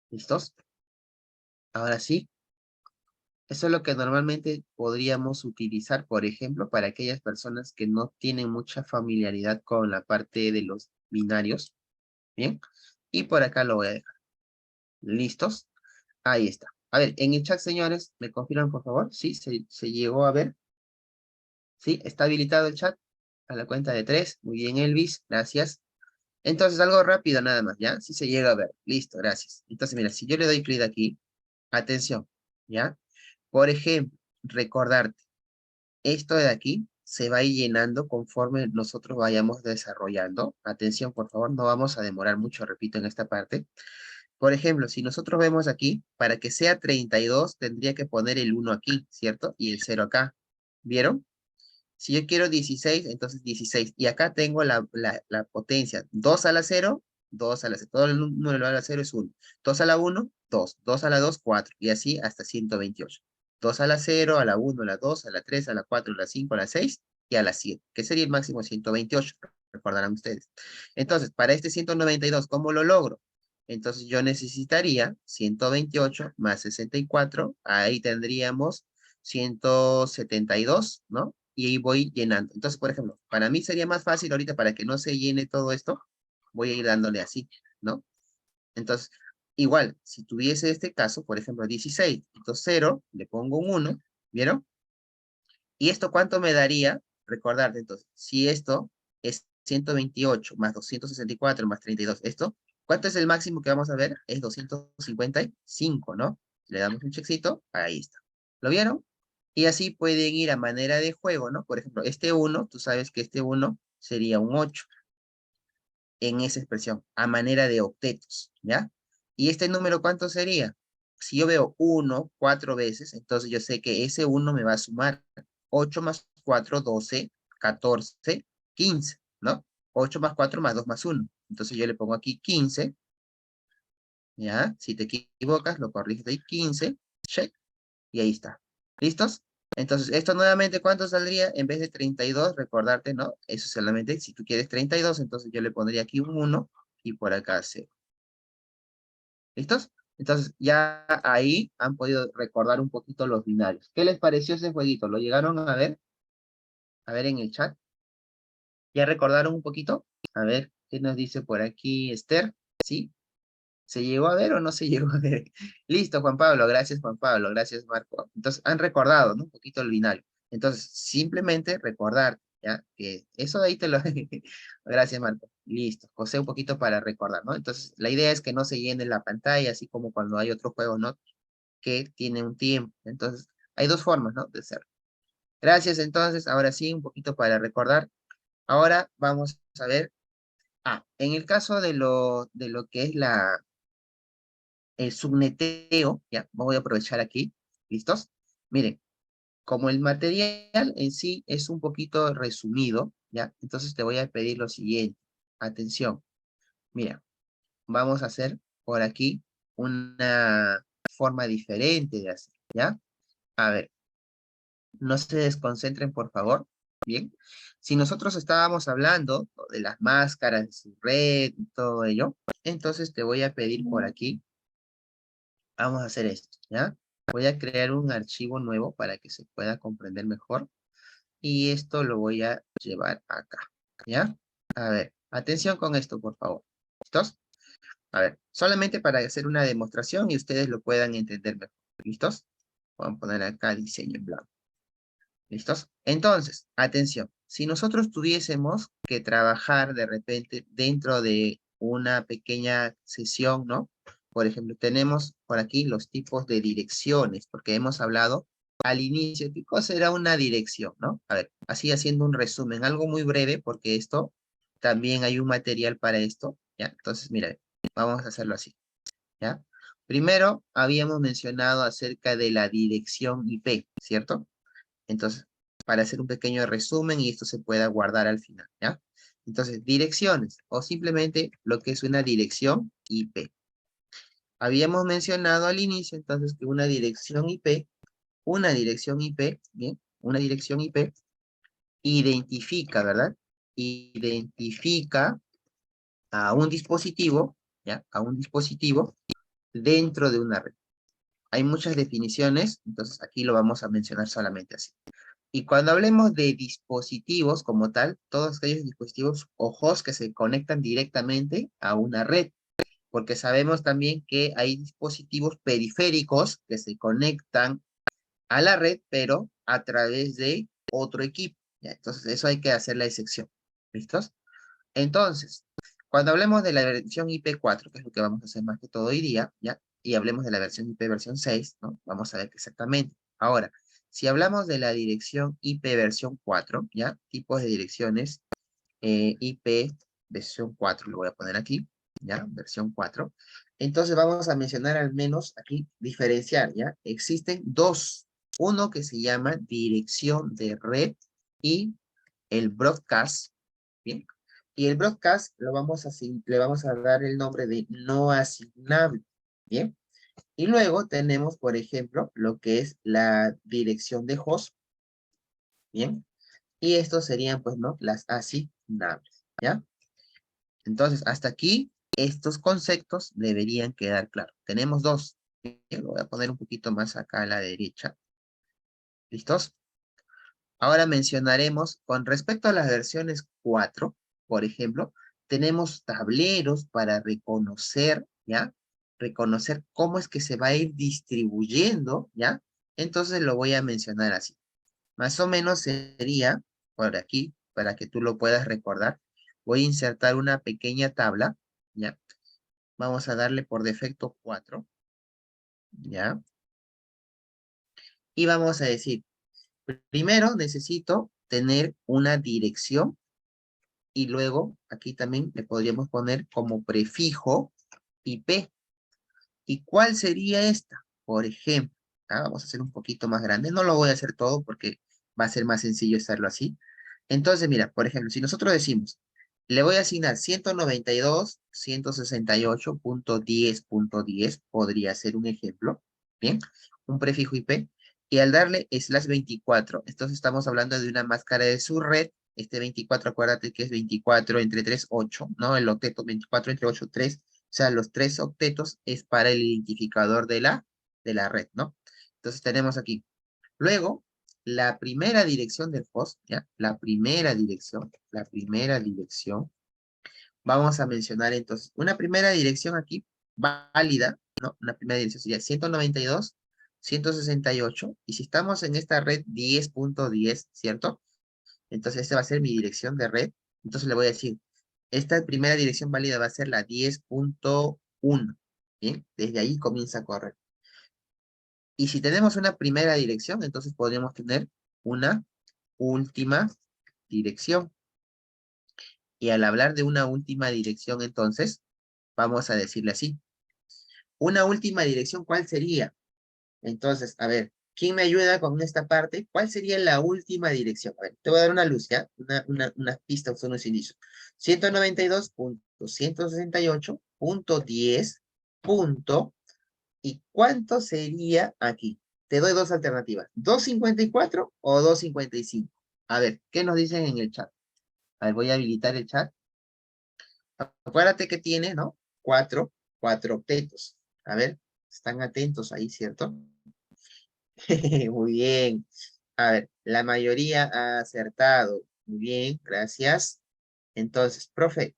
¿Listos? Ahora sí. Eso es lo que normalmente podríamos utilizar, por ejemplo, para aquellas personas que no tienen mucha familiaridad con la parte de los binarios. Bien. Y por acá lo voy a dejar. ¿Listos? Ahí está. A ver, en el chat, señores, ¿me confirman, por favor? Sí, se llegó a ver. Sí, está habilitado el chat. A la cuenta de 3. Muy bien, Elvis. Gracias. Entonces, algo rápido nada más, ¿ya? Sí se llega a ver. Listo, gracias. Entonces, mira, si yo le doy clic aquí, atención, ¿ya? Por ejemplo, recordarte. Esto de aquí se va a ir llenando conforme nosotros vayamos desarrollando. Atención, por favor, no vamos a demorar mucho, repito, en esta parte. Por ejemplo, si nosotros vemos aquí, para que sea 32, tendría que poner el 1 aquí, ¿cierto? Y el 0 acá. ¿Vieron? Si yo quiero 16, entonces 16. Y acá tengo la potencia. 2 a la 0, 2 a la 0. Todo el número a la 0 es 1. 2 a la 1, 2. 2 a la 2, 4. Y así hasta 128. 2 a la 0, a la 1, a la 2, a la 3, a la 4, a la 5, a la 6 y a la 7, que sería el máximo 128, recordarán ustedes. Entonces, para este 192, ¿cómo lo logro? Entonces yo necesitaría 128 más 64, ahí tendríamos 172, ¿no? Y ahí voy llenando. Entonces, por ejemplo, para mí sería más fácil ahorita para que no se llene todo esto, voy a ir dándole así, ¿no? Entonces, igual, si tuviese este caso, por ejemplo, 16, entonces 0, le pongo un 1, ¿vieron? ¿Y esto cuánto me daría? Recordarte, entonces, si esto es 128 más 264 más 32, ¿esto? ¿Cuánto es el máximo que vamos a ver? Es 255, ¿no? Le damos un checkcito, ahí está. ¿Lo vieron? Y así pueden ir a manera de juego, ¿no? Por ejemplo, este 1, tú sabes que este 1 sería un 8 en esa expresión, a manera de octetos, ¿ya? ¿Y este número cuánto sería? Si yo veo 1 4 veces, entonces yo sé que ese 1 me va a sumar 8 más 4, 12, 14, 15, ¿no? 8 más 4 más 2 más 1. Entonces yo le pongo aquí 15, ¿ya? Si te equivocas, lo corriges de ahí, 15, check, y ahí está. ¿Listos? Entonces, esto nuevamente, ¿cuánto saldría? En vez de 32, recordarte, ¿no? Eso solamente, si tú quieres 32, entonces yo le pondría aquí un 1 y por acá 0. ¿Listos? Entonces, ya ahí han podido recordar un poquito los binarios. ¿Qué les pareció ese jueguito? ¿Lo llegaron a ver? A ver en el chat. ¿Ya recordaron un poquito? A ver, ¿qué nos dice por aquí Esther? ¿Sí? ¿Se llegó a ver o no se llegó a ver? Listo, Juan Pablo. Gracias, Juan Pablo. Gracias, Marco. Entonces, han recordado, ¿no? Un poquito el binario. Entonces, simplemente recordar, ¿ya? Que eso de ahí te lo... Gracias, Marco. Listo. José, un poquito para recordar, ¿no? Entonces, la idea es que no se llene la pantalla, así como cuando hay otro juego, ¿no? Que tiene un tiempo. Entonces, Hay dos formas, ¿no? De hacerlo. Gracias, entonces, ahora sí, un poquito para recordar. Ahora vamos a ver, en el caso de lo que es el subneteo, ya, voy a aprovechar aquí, ¿listos? Miren, como el material en sí es un poquito resumido, ya, entonces te voy a pedir lo siguiente, atención, mira, vamos a hacer por aquí una forma diferente de hacer, ¿ya? A ver, no se desconcentren, por favor. Bien. Si nosotros estábamos hablando de las máscaras de su red y todo ello, entonces te voy a pedir por aquí, vamos a hacer esto, ¿ya? Voy a crear un archivo nuevo para que se pueda comprender mejor. Y esto lo voy a llevar acá, ¿ya? A ver, atención con esto, por favor. ¿Listos? A ver, solamente para hacer una demostración y ustedes lo puedan entender mejor. ¿Listos? Vamos a poner acá diseño en blanco. ¿Listos? Entonces, atención, si nosotros tuviésemos que trabajar de repente dentro de una pequeña sesión, ¿no? Por ejemplo, tenemos por aquí los tipos de direcciones, porque hemos hablado al inicio, ¿qué cosa era una dirección, no? A ver, así haciendo un resumen, algo muy breve, porque esto, también hay un material para esto, ¿ya? Entonces, mira, vamos a hacerlo así, ¿ya? Primero, habíamos mencionado acerca de la dirección IP, ¿cierto? Entonces, para hacer un pequeño resumen y esto se pueda guardar al final, ¿ya? Entonces, direcciones o simplemente lo que es una dirección IP. Habíamos mencionado al inicio entonces que una dirección IP, ¿bien? Una dirección IP identifica, ¿verdad? Identifica a un dispositivo, ¿ya? A un dispositivo dentro de una red. Hay muchas definiciones, entonces aquí lo vamos a mencionar solamente así. Y cuando hablemos de dispositivos como tal, todos aquellos dispositivos o hosts que se conectan directamente a una red, porque sabemos también que hay dispositivos periféricos que se conectan a la red, pero a través de otro equipo. ¿Ya? Entonces, eso hay que hacer la excepción. ¿Listos? Entonces, cuando hablemos de la versión IP4, que es lo que vamos a hacer más que todo hoy día, ¿ya? Y hablemos de la versión IP versión 6, ¿no? Vamos a ver exactamente. Ahora, si hablamos de la dirección IP versión 4, ¿ya? Tipos de direcciones IP versión 4, lo voy a poner aquí, ¿ya? Versión 4. Entonces vamos a mencionar al menos aquí, diferenciar, ¿ya? Existen dos. Uno que se llama dirección de red y el broadcast, ¿bien? Y el broadcast le vamos a dar el nombre de no asignable, ¿bien? Y luego tenemos, por ejemplo, lo que es la dirección de host, ¿bien? Y estos serían, pues, ¿no? Las asignables, ¿ya? Entonces, hasta aquí, estos conceptos deberían quedar claros. Tenemos dos. ¿Bien? Lo voy a poner un poquito más acá a la derecha. ¿Listos? Ahora mencionaremos, con respecto a las versiones 4, por ejemplo, tenemos tableros para reconocer, ¿ya? Reconocer cómo es que se va a ir distribuyendo, ¿ya? Entonces lo voy a mencionar así. Más o menos sería, por aquí, para que tú lo puedas recordar, voy a insertar una pequeña tabla, ¿ya? Vamos a darle por defecto 4, ¿ya? Y vamos a decir, primero necesito tener una dirección y luego aquí también le podríamos poner como prefijo IP. ¿Y cuál sería esta? Por ejemplo, vamos a hacer un poquito más grande. No lo voy a hacer todo porque va a ser más sencillo hacerlo así. Entonces, mira, por ejemplo, si nosotros decimos, le voy a asignar 192.168.10.10, podría ser un ejemplo, ¿bien? Un prefijo IP. Y al darle /24, entonces estamos hablando de una máscara de su red. Este 24, acuérdate que es 24 entre 3, 8, ¿no? El octeto 24 entre 8, 3. O sea, los 3 octetos es para el identificador de la red, ¿no? Entonces tenemos aquí. Luego, la primera dirección del host, ¿ya? La primera dirección, vamos a mencionar entonces, una primera dirección aquí válida, ¿no? Una primera dirección sería 192.168, y si estamos en esta red 10.10, ¿cierto? Entonces esta va a ser mi dirección de red, entonces le voy a decir, esta primera dirección válida va a ser la 10.1, ¿bien? Desde ahí comienza a correr. Y si tenemos una primera dirección, entonces podríamos tener una última dirección. Y al hablar de una última dirección, entonces, vamos a decirle así. Una última dirección, ¿cuál sería? Entonces, a ver, ¿quién me ayuda con esta parte? ¿Cuál sería la última dirección? A ver, te voy a dar una luz, ¿ya? Una pista, unos indicios. 192.168.10. Punto. ¿Y cuánto sería aquí? Te doy dos alternativas. ¿254 o 255? A ver, ¿qué nos dicen en el chat? A ver, voy a habilitar el chat. Acuérdate que tiene, ¿no? Cuatro octetos. A ver, están atentos ahí, ¿cierto? Muy bien. A ver, la mayoría ha acertado. Muy bien, gracias. Entonces, profe,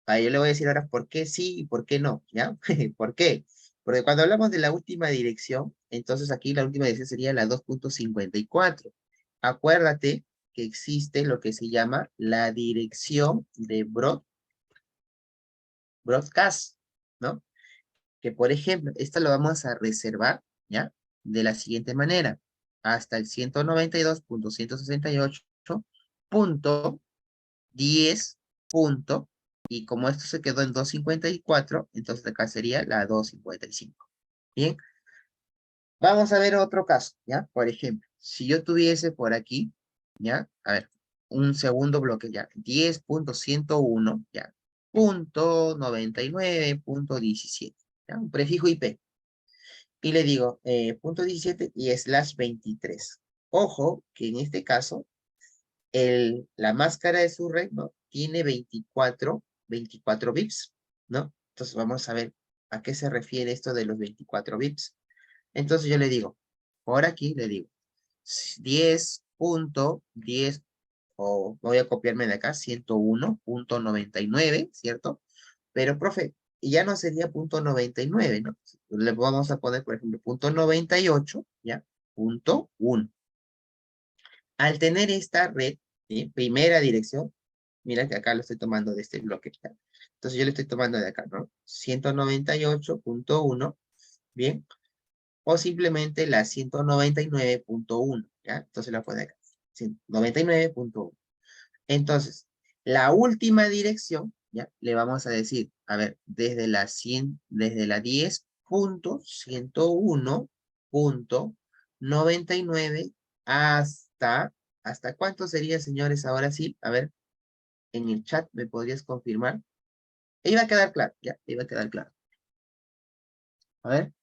yo le voy a decir ahora por qué sí y por qué no, ¿ya? ¿Por qué? Porque cuando hablamos de la última dirección, entonces aquí la última dirección sería la 2.54. Acuérdate que existe lo que se llama la dirección de broadcast, ¿no? Que por ejemplo, esta lo vamos a reservar, ¿ya? De la siguiente manera, hasta el 192.168.10. Punto, y como esto se quedó en 254, entonces acá sería la 255. Bien, vamos a ver otro caso, ¿ya? Por ejemplo, si yo tuviese por aquí, ¿ya? A ver, un segundo bloque, ¿ya? 10.101, ¿ya? Punto 99.17, ¿ya? Un prefijo IP. Y le digo, punto 17 y slash 23. Ojo, que en este caso, la máscara de su red, ¿no? Tiene 24 bits, ¿no? Entonces vamos a ver a qué se refiere esto de los 24 bits. Entonces yo le digo, por aquí le digo, 10.10, o voy a copiarme de acá, 101.99, ¿cierto? Pero, profe, ya no sería punto 99, ¿no? Le vamos a poner, por ejemplo, punto 98, ¿ya? Punto 1. Al tener esta red, ¿sí? Primera dirección, mira que acá lo estoy tomando de este bloque, ¿ya? Entonces yo le estoy tomando de acá, ¿no? 198.1, ¿bien? O simplemente la 199.1, ¿ya? Entonces la pone acá, 99.1. Entonces, la última dirección, ¿ya? Le vamos a decir, a ver, desde la 100, desde la 10.101.99 ¿hasta cuánto sería, señores? Ahora sí, a ver, en el chat me podrías confirmar. Iba a quedar claro, ya, iba a quedar claro. A ver,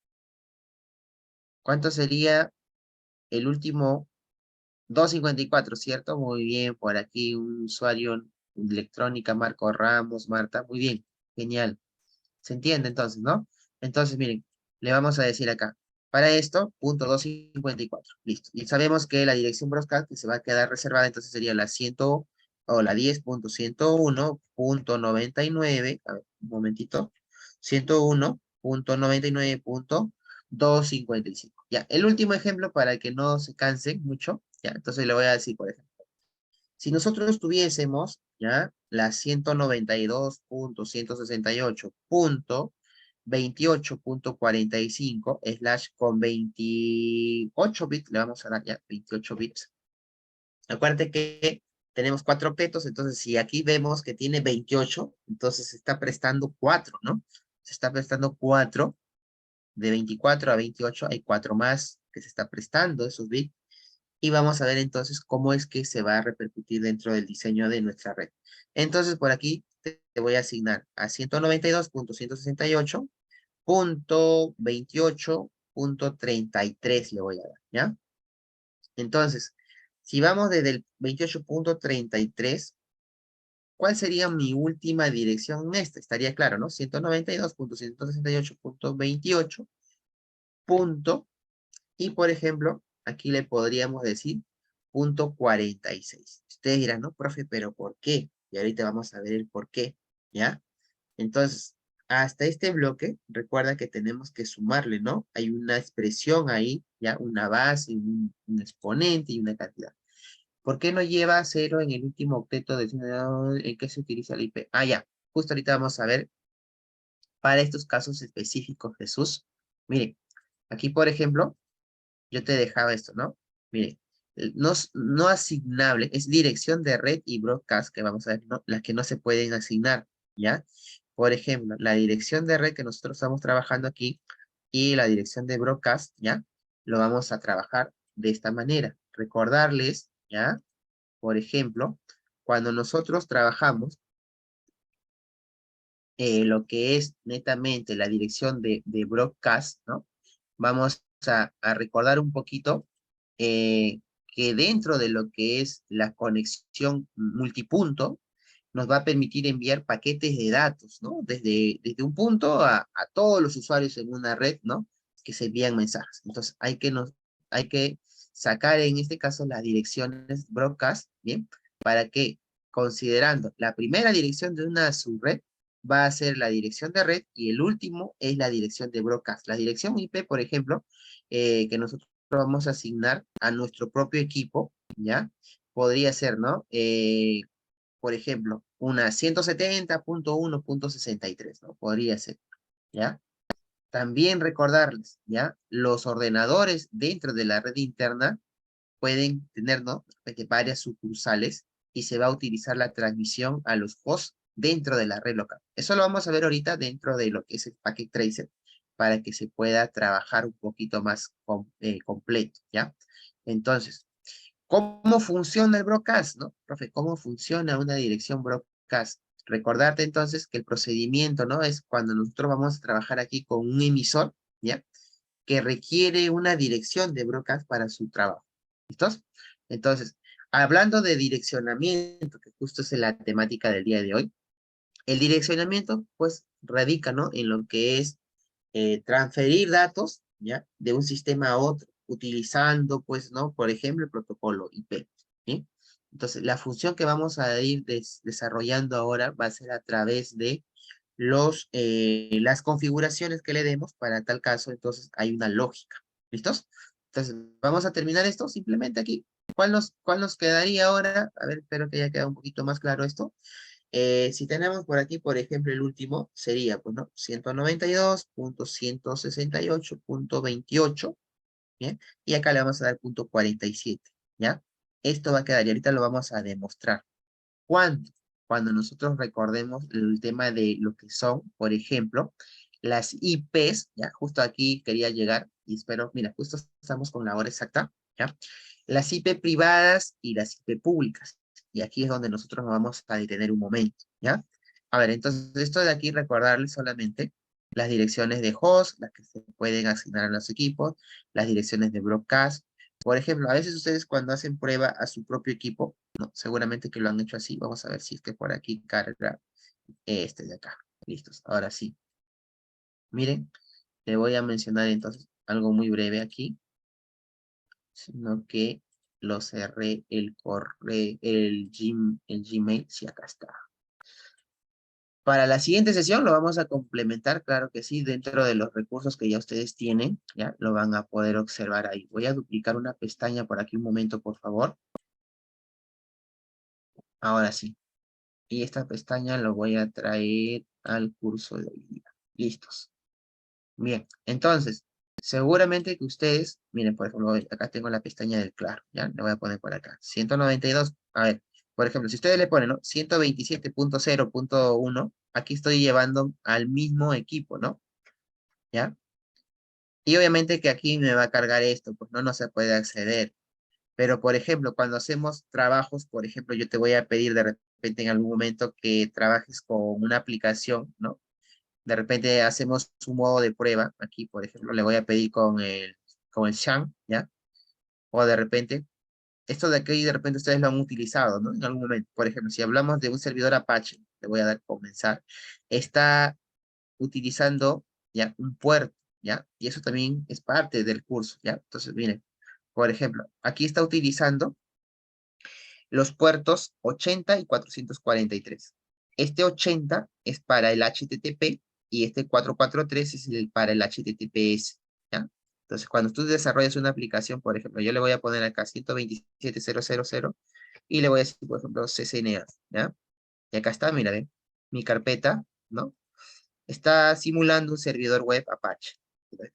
¿cuánto sería el último? 254, ¿cierto? Muy bien, por aquí un usuario electrónica, Marco Ramos, Marta, muy bien, genial. ¿Se entiende entonces, no? Entonces, miren, le vamos a decir acá, para esto, punto 254, listo. Y sabemos que la dirección broadcast que se va a quedar reservada, entonces sería la 100 o la 10.101.99, a ver, un momentito, 101.99.255. Ya, el último ejemplo para que no se canse mucho, ya, entonces le voy a decir, por ejemplo, si nosotros tuviésemos, ya, la 192.168.28.45 slash con 28 bits, le vamos a dar ya 28 bits. Acuérdate que tenemos 4 octetos, entonces si aquí vemos que tiene 28, entonces se está prestando 4, ¿no? Se está prestando 4, de 24 a 28 hay 4 más que se está prestando esos bits. Y vamos a ver entonces cómo es que se va a repercutir dentro del diseño de nuestra red. Entonces, por aquí te voy a asignar a 192.168.28.33 le voy a dar, ¿ya? Entonces, si vamos desde el 28.33, ¿cuál sería mi última dirección en esta? Estaría claro, ¿no? 192.168.28. Y, por ejemplo, aquí le podríamos decir punto 46. Ustedes dirán, no, profe, pero ¿por qué? Y ahorita vamos a ver el por qué, ¿ya? Entonces, hasta este bloque, recuerda que tenemos que sumarle, ¿no? Hay una expresión ahí, ¿ya? Una base, un exponente y una cantidad. ¿Por qué no lleva cero en el último octeto de en qué se utiliza el IP? Ah, ya. Justo ahorita vamos a ver para estos casos específicos, Jesús. Miren, aquí, por ejemplo, yo te dejaba esto, ¿no? Mire, no, no asignable, es dirección de red y broadcast, que vamos a ver, ¿no? Las que no se pueden asignar, ¿ya? Por ejemplo, la dirección de red que nosotros estamos trabajando aquí y la dirección de broadcast, ¿ya? Lo vamos a trabajar de esta manera. Recordarles, ¿ya? Por ejemplo, cuando nosotros trabajamos lo que es netamente la dirección de broadcast, ¿no? Vamos a recordar un poquito que dentro de lo que es la conexión multipunto, nos va a permitir enviar paquetes de datos, ¿no? Desde un punto a todos los usuarios en una red, ¿no? Que se envían mensajes. Entonces, hay que sacar en este caso las direcciones broadcast, ¿bien? Para que, considerando la primera dirección de una subred, va a ser la dirección de red y el último es la dirección de broadcast. La dirección IP, por ejemplo, que nosotros vamos a asignar a nuestro propio equipo, ¿ya? Podría ser, ¿no? Por ejemplo, una 170.1.63, ¿no? Podría ser, ¿ya? También recordarles, ¿ya? Los ordenadores dentro de la red interna pueden tener, ¿no? Varias sucursales y se va a utilizar la transmisión a los hosts dentro de la red local. Eso lo vamos a ver ahorita dentro de lo que es el Packet Tracer para que se pueda trabajar un poquito más completo, ¿ya? Entonces, ¿cómo funciona el broadcast, no? Profe, ¿cómo funciona una dirección broadcast? Recordarte entonces que el procedimiento, ¿no? Es cuando nosotros vamos a trabajar aquí con un emisor, ¿ya? Que requiere una dirección de broadcast para su trabajo. ¿Listos? Entonces, hablando de direccionamiento, que justo es la temática del día de hoy, el direccionamiento, pues, radica, ¿no? En lo que es transferir datos, ¿ya? De un sistema a otro, utilizando, pues, ¿no? Por ejemplo, el protocolo IP, ¿sí? Entonces, la función que vamos a ir desarrollando ahora va a ser a través de las configuraciones que le demos para tal caso, entonces hay una lógica. ¿Listos? Entonces, vamos a terminar esto simplemente aquí. ¿Cuál nos quedaría ahora? A ver, espero que haya quedado un poquito más claro esto. Si tenemos por aquí, por ejemplo, el último sería, pues, ¿no? 192.168.28, ¿bien? Y acá le vamos a dar punto 47, ¿ya? Esto va a quedar y ahorita lo vamos a demostrar. ¿Cuándo? Cuando nosotros recordemos el tema de lo que son, por ejemplo, las IPs, ¿ya? Justo aquí quería llegar y espero, mira, justo estamos con la hora exacta, ¿ya? Las IP privadas y las IP públicas. Y aquí es donde nosotros nos vamos a detener un momento, ¿ya? A ver, entonces esto de aquí recordarles solamente las direcciones de host, las que se pueden asignar a los equipos, las direcciones de broadcast. Por ejemplo, a veces ustedes cuando hacen prueba a su propio equipo, no, seguramente que lo han hecho así. Vamos a ver si es que por aquí carga este de acá. Listos, ahora sí. Miren, le voy a mencionar entonces algo muy breve aquí, sino que lo cerré el correo, el Gmail, sí, acá está. Para la siguiente sesión lo vamos a complementar, claro que sí, dentro de los recursos que ya ustedes tienen, ya lo van a poder observar ahí. Voy a duplicar una pestaña por aquí un momento, por favor. Ahora sí. Y esta pestaña lo voy a traer al curso de hoy día. Listos. Bien, entonces, seguramente que ustedes, miren, por ejemplo, acá tengo la pestaña del claro, ¿ya? Le voy a poner por acá. 192, a ver, por ejemplo, si ustedes le ponen, ¿no? 127.0.1, aquí estoy llevando al mismo equipo, ¿no? ¿Ya? Y obviamente que aquí me va a cargar esto, pues no se puede acceder. Pero, por ejemplo, cuando hacemos trabajos, por ejemplo, yo te voy a pedir de repente en algún momento que trabajes con una aplicación, ¿no? De repente hacemos un modo de prueba. Aquí, por ejemplo, le voy a pedir con el Shang, ¿ya? O de repente, esto de aquí de repente ustedes lo han utilizado, ¿no? En algún momento. Por ejemplo, si hablamos de un servidor Apache, le voy a dar comenzar, está utilizando, ¿ya? Un puerto, ¿ya? Y eso también es parte del curso, ¿ya? Entonces, miren, por ejemplo, aquí está utilizando los puertos 80 y 443. Este 80 es para el HTTP y este 443 es para el HTTPS, ¿ya? Entonces, cuando tú desarrollas una aplicación, por ejemplo, yo le voy a poner acá 127.0.0.0 y le voy a decir, por ejemplo, CCNA, ¿ya? Y acá está, mira, ¿ven? Mi carpeta, ¿no? Está simulando un servidor web Apache.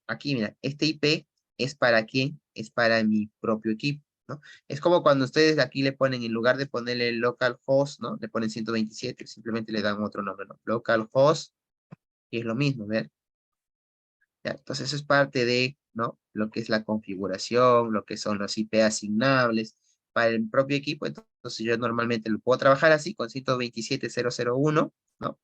Aquí, mira, este IP ¿Es para quién? Es para mi propio equipo, ¿no? Es como cuando ustedes aquí le ponen, en lugar de ponerle localhost, ¿no? Le ponen 127, simplemente le dan otro nombre, ¿no? Localhost, y es lo mismo, ¿ver? ¿Ya? Entonces eso es parte de, ¿no? Lo que es la configuración, lo que son los IP asignables para el propio equipo. Entonces yo normalmente lo puedo trabajar así con 127.0.0.1, ¿no?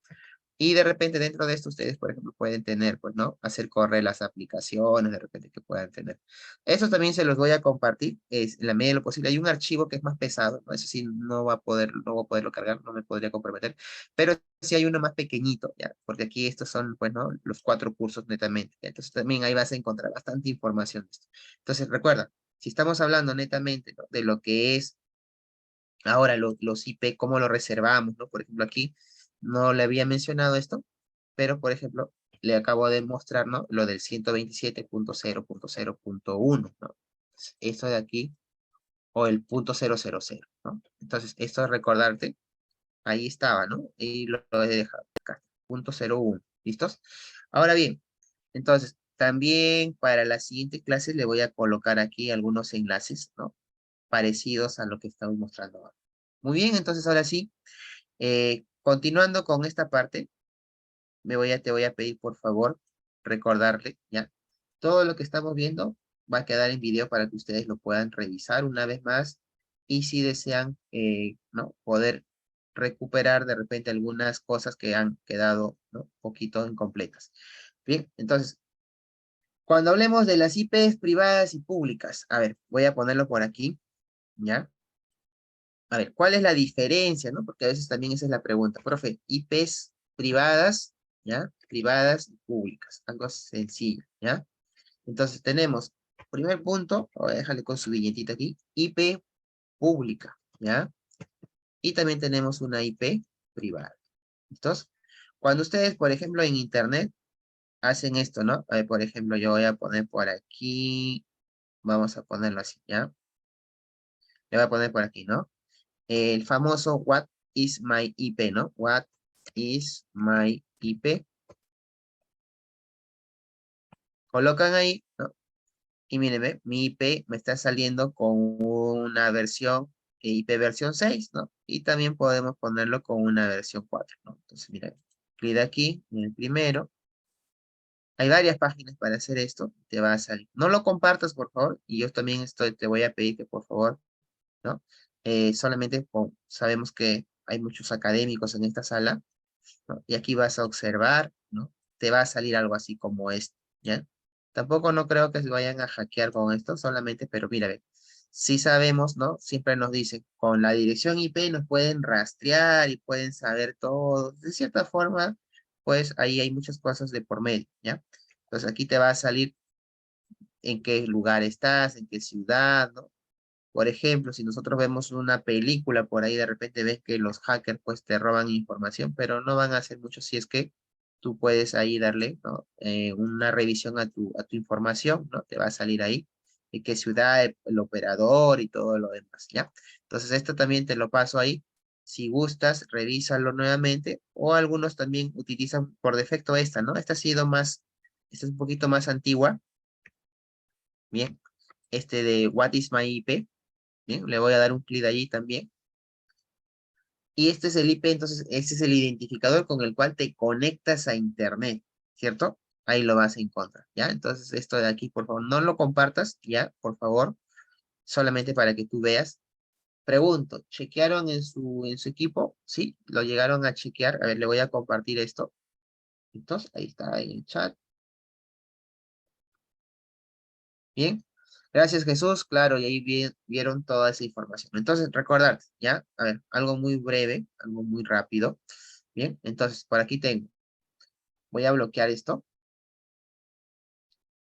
Y de repente dentro de esto ustedes, por ejemplo, pueden tener, pues, ¿no? Hacer correr las aplicaciones de repente que puedan tener. Eso también se los voy a compartir, es, en la medida de lo posible. Hay un archivo que es más pesado, ¿no? Eso sí, no voy a poderlo cargar, no me podría comprometer, pero sí hay uno más pequeñito, ¿ya? Porque aquí estos son, pues, ¿no? Los 4 cursos netamente, ¿ya? Entonces también ahí vas a encontrar bastante información de esto. Entonces recuerda, si estamos hablando netamente, ¿no? De lo que es ahora los IP, cómo lo reservamos, ¿no? Por ejemplo, aquí no le había mencionado esto, pero por ejemplo, le acabo de mostrar, ¿no? Lo del 127.0.0.1, ¿no? Esto de aquí, o el .000, ¿no? Entonces, esto es recordarte, ahí estaba, ¿no? Y lo he dejado acá, .01, ¿listos? Ahora bien, entonces, también para la siguiente clase le voy a colocar aquí algunos enlaces, ¿no? Parecidos a lo que estamos mostrando ahora. Muy bien, entonces ahora sí, continuando con esta parte, te voy a pedir por favor recordarle, ¿ya? Todo lo que estamos viendo va a quedar en video para que ustedes lo puedan revisar una vez más y si desean, ¿no? Poder recuperar de repente algunas cosas que han quedado, ¿no? Un poquito incompletas. Bien, entonces, cuando hablemos de las IPs privadas y públicas, a ver, voy a ponerlo por aquí, ¿ya? A ver, ¿cuál es la diferencia, no? Porque a veces también esa es la pregunta. Profe, IPs privadas, ¿ya? Privadas y públicas. Algo sencillo, ¿ya? Entonces tenemos, primer punto, voy a dejarle con su billetita aquí, IP pública, ¿ya? Y también tenemos una IP privada. ¿Listos? Cuando ustedes, por ejemplo, en Internet hacen esto, ¿no? A ver, por ejemplo, yo voy a poner por aquí, vamos a ponerlo así, ¿ya? Le voy a poner por aquí, ¿no? El famoso What is my IP, ¿no? What is my IP. Colocan ahí, ¿no? Y mírenme, mi IP me está saliendo con una versión, IP versión 6, ¿no? Y también podemos ponerlo con una versión 4, ¿no? Entonces, mira, clic aquí en el primero. Hay varias páginas para hacer esto, te va a salir. No lo compartas, por favor, y yo también te voy a pedir que, por favor, ¿no? Solamente sabemos que hay muchos académicos en esta sala, ¿no? Y aquí vas a observar, ¿no? Te va a salir algo así como esto, ¿ya? Tampoco no creo que se vayan a hackear con esto, solamente, pero mira, ve, sí sabemos, ¿no? Siempre nos dicen, con la dirección IP nos pueden rastrear y pueden saber todo. De cierta forma, pues ahí hay muchas cosas de por medio, ¿ya? Entonces aquí te va a salir en qué lugar estás, en qué ciudad, ¿no? Por ejemplo, si nosotros vemos una película por ahí, de repente ves que los hackers pues te roban información, pero no van a hacer mucho si es que tú puedes ahí darle, ¿no? Una revisión a tu información, ¿no? Te va a salir ahí de qué ciudad, el operador y todo lo demás, ¿ya? Entonces esto también te lo paso ahí. Si gustas, revísalo nuevamente o algunos también utilizan por defecto esta, ¿no? Esta ha sido más, esta es un poquito más antigua, ¿bien? Este de What is my IP. Bien, le voy a dar un clic allí también. Y este es el IP, entonces este es el identificador con el cual te conectas a Internet, ¿cierto? Ahí lo vas a encontrar, ¿ya? Entonces esto de aquí, por favor, no lo compartas, ¿ya? Por favor, solamente para que tú veas. Pregunto, ¿chequearon en su equipo? ¿Sí? ¿Lo llegaron a chequear? A ver, le voy a compartir esto. Entonces, ahí está, en el chat. Bien. Gracias, Jesús. Claro, y ahí vieron toda esa información. Entonces, recordar, ¿ya? A ver, algo muy breve, algo muy rápido. Bien, entonces, por aquí tengo. Voy a bloquear esto.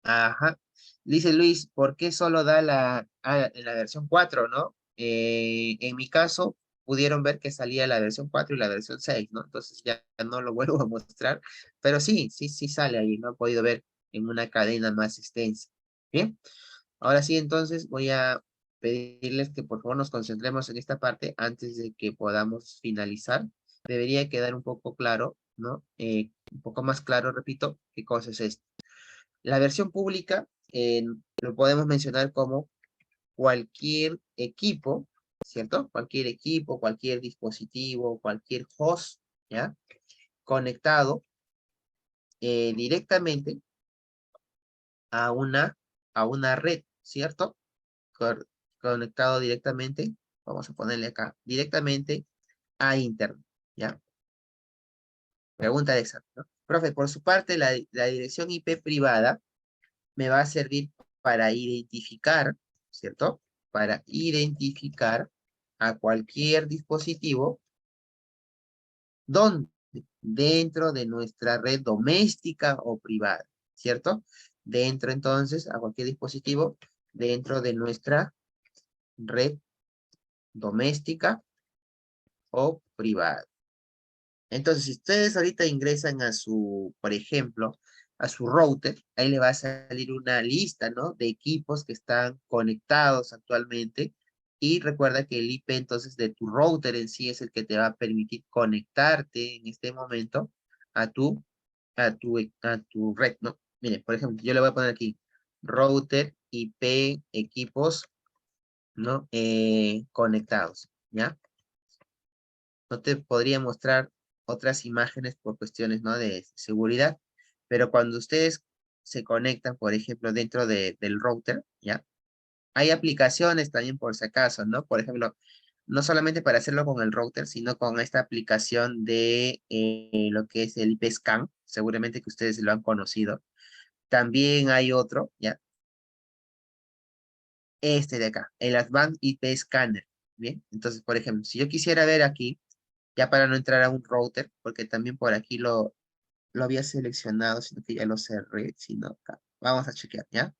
Ajá. Dice Luis, ¿por qué solo da en la versión 4, no? En mi caso, pudieron ver que salía la versión 4 y la versión 6, ¿no? Entonces ya no lo vuelvo a mostrar. Pero sí sale ahí, ¿no? He podido ver en una cadena más extensa. Bien. Ahora sí, entonces voy a pedirles que por favor nos concentremos en esta parte antes de que podamos finalizar. Debería quedar un poco claro, ¿no? Un poco más claro, repito, qué cosa es esto. La versión pública lo podemos mencionar como cualquier equipo, ¿cierto? Cualquier equipo, cualquier dispositivo, cualquier host, ¿ya? Conectado directamente a una red, ¿cierto? Cor- Conectado directamente, vamos a ponerle acá, directamente a Internet, ¿ya? Pregunta de esa, ¿no? Profe, por su parte, la dirección IP privada me va a servir para identificar, ¿cierto? Para identificar a cualquier dispositivo donde dentro de nuestra red doméstica o privada, ¿cierto? Dentro entonces a cualquier dispositivo dentro de nuestra red doméstica o privada. Entonces, si ustedes ahorita ingresan a su, por ejemplo, a su router, ahí le va a salir una lista, ¿no? De equipos que están conectados actualmente. Y recuerda que el IP entonces de tu router en sí es el que te va a permitir conectarte en este momento a tu red, ¿no? Mire, por ejemplo, yo le voy a poner aquí router IP equipos, ¿no? Conectados, ¿ya? No te podría mostrar otras imágenes por cuestiones, ¿no? De seguridad, pero cuando ustedes se conectan, por ejemplo, dentro del router, ¿ya? Hay aplicaciones también por si acaso, ¿no? Por ejemplo, no solamente para hacerlo con el router, sino con esta aplicación de lo que es el IP Scan, seguramente que ustedes lo han conocido. También hay otro, ¿ya? Este de acá, el Advanced IP Scanner, ¿bien? Entonces, por ejemplo, si yo quisiera ver aquí, ya para no entrar a un router, porque también por aquí lo había seleccionado, sino que ya lo cerré, sino acá. Vamos a chequear, ¿ya?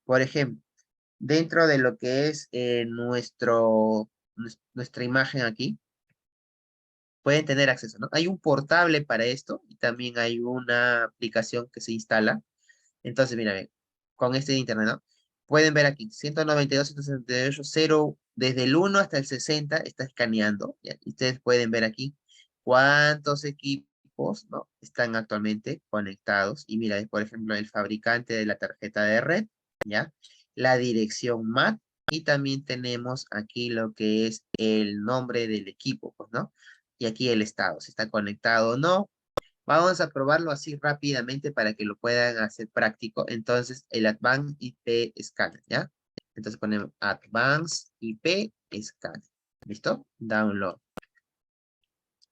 Por ejemplo, dentro de lo que es nuestra imagen aquí, pueden tener acceso, ¿no? Hay un portable para esto y también hay una aplicación que se instala. Entonces, mira, ven, con este de internet, ¿no? Pueden ver aquí, 192, 168, 0, desde el 1 hasta el 60 está escaneando, ¿ya? Y ustedes pueden ver aquí cuántos equipos, ¿no? Están actualmente conectados. Y mira, por ejemplo, el fabricante de la tarjeta de red, ¿ya? La dirección MAC y también tenemos aquí lo que es el nombre del equipo, pues, ¿no? Y aquí el estado, si está conectado o no. Vamos a probarlo así rápidamente para que lo puedan hacer práctico. Entonces, el Advanced IP Scanner, ¿ya? Entonces ponemos Advanced IP Scanner. ¿Listo? Download.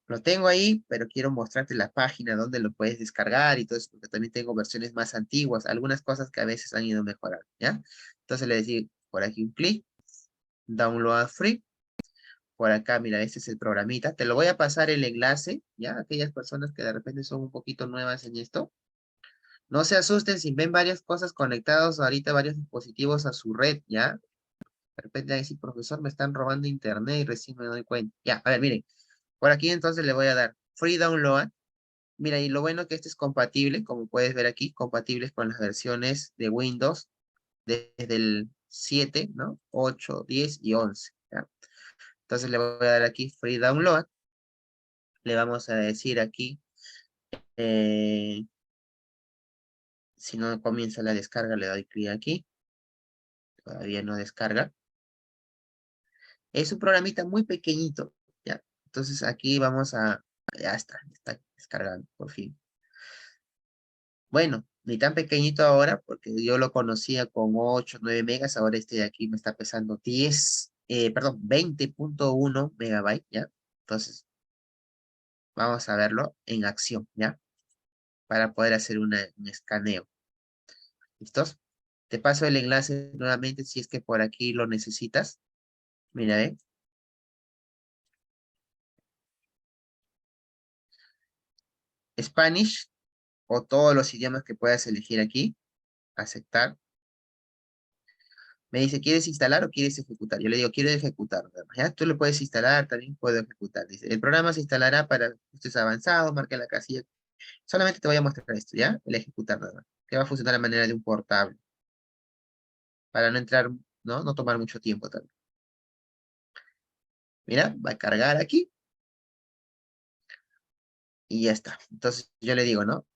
Lo tengo ahí, pero quiero mostrarte la página donde lo puedes descargar y todo eso, porque también tengo versiones más antiguas, algunas cosas que a veces han ido mejorando, ¿ya? Entonces le decía por aquí un clic, Download Free. Por acá, mira, este es el programita. Te lo voy a pasar el enlace, ¿ya? Aquellas personas que de repente son un poquito nuevas en esto. No se asusten si ven varias cosas conectadas ahorita, varios dispositivos a su red, ¿ya? De repente ahí sí, profesor, me están robando internet y recién me doy cuenta. Ya, a ver, miren. Por aquí entonces le voy a dar Free Download. Mira, y lo bueno que este es compatible, como puedes ver aquí, compatible con las versiones de Windows desde el 7, ¿no? 8, 10 y 11, ¿ya? Entonces le voy a dar aquí Free Download. Le vamos a decir aquí, eh, si no comienza la descarga, le doy clic aquí. Todavía no descarga. Es un programita muy pequeñito, ¿ya? Entonces aquí vamos a... Ya está descargando, por fin. Bueno, ni tan pequeñito ahora, porque yo lo conocía con 8, 9 megas, ahora este de aquí me está pesando 20.1 megabytes, ¿ya? Entonces, vamos a verlo en acción, ¿ya? Para poder hacer un escaneo. ¿Listos? Te paso el enlace nuevamente si es que por aquí lo necesitas. Mira, ¿eh? Spanish o todos los idiomas que puedas elegir aquí. Aceptar. Me dice, ¿quieres instalar o quieres ejecutar? Yo le digo, quiero ejecutar. ¿Ya? Tú lo puedes instalar, también puedo ejecutar. Dice, el programa se instalará para ajustes avanzados, marca la casilla. Solamente te voy a mostrar esto, ¿ya? El ejecutar nada más. Que va a funcionar de manera de un portable. Para no entrar, ¿no? No tomar mucho tiempo también. Mira, va a cargar aquí y ya está. Entonces yo le digo, ¿no?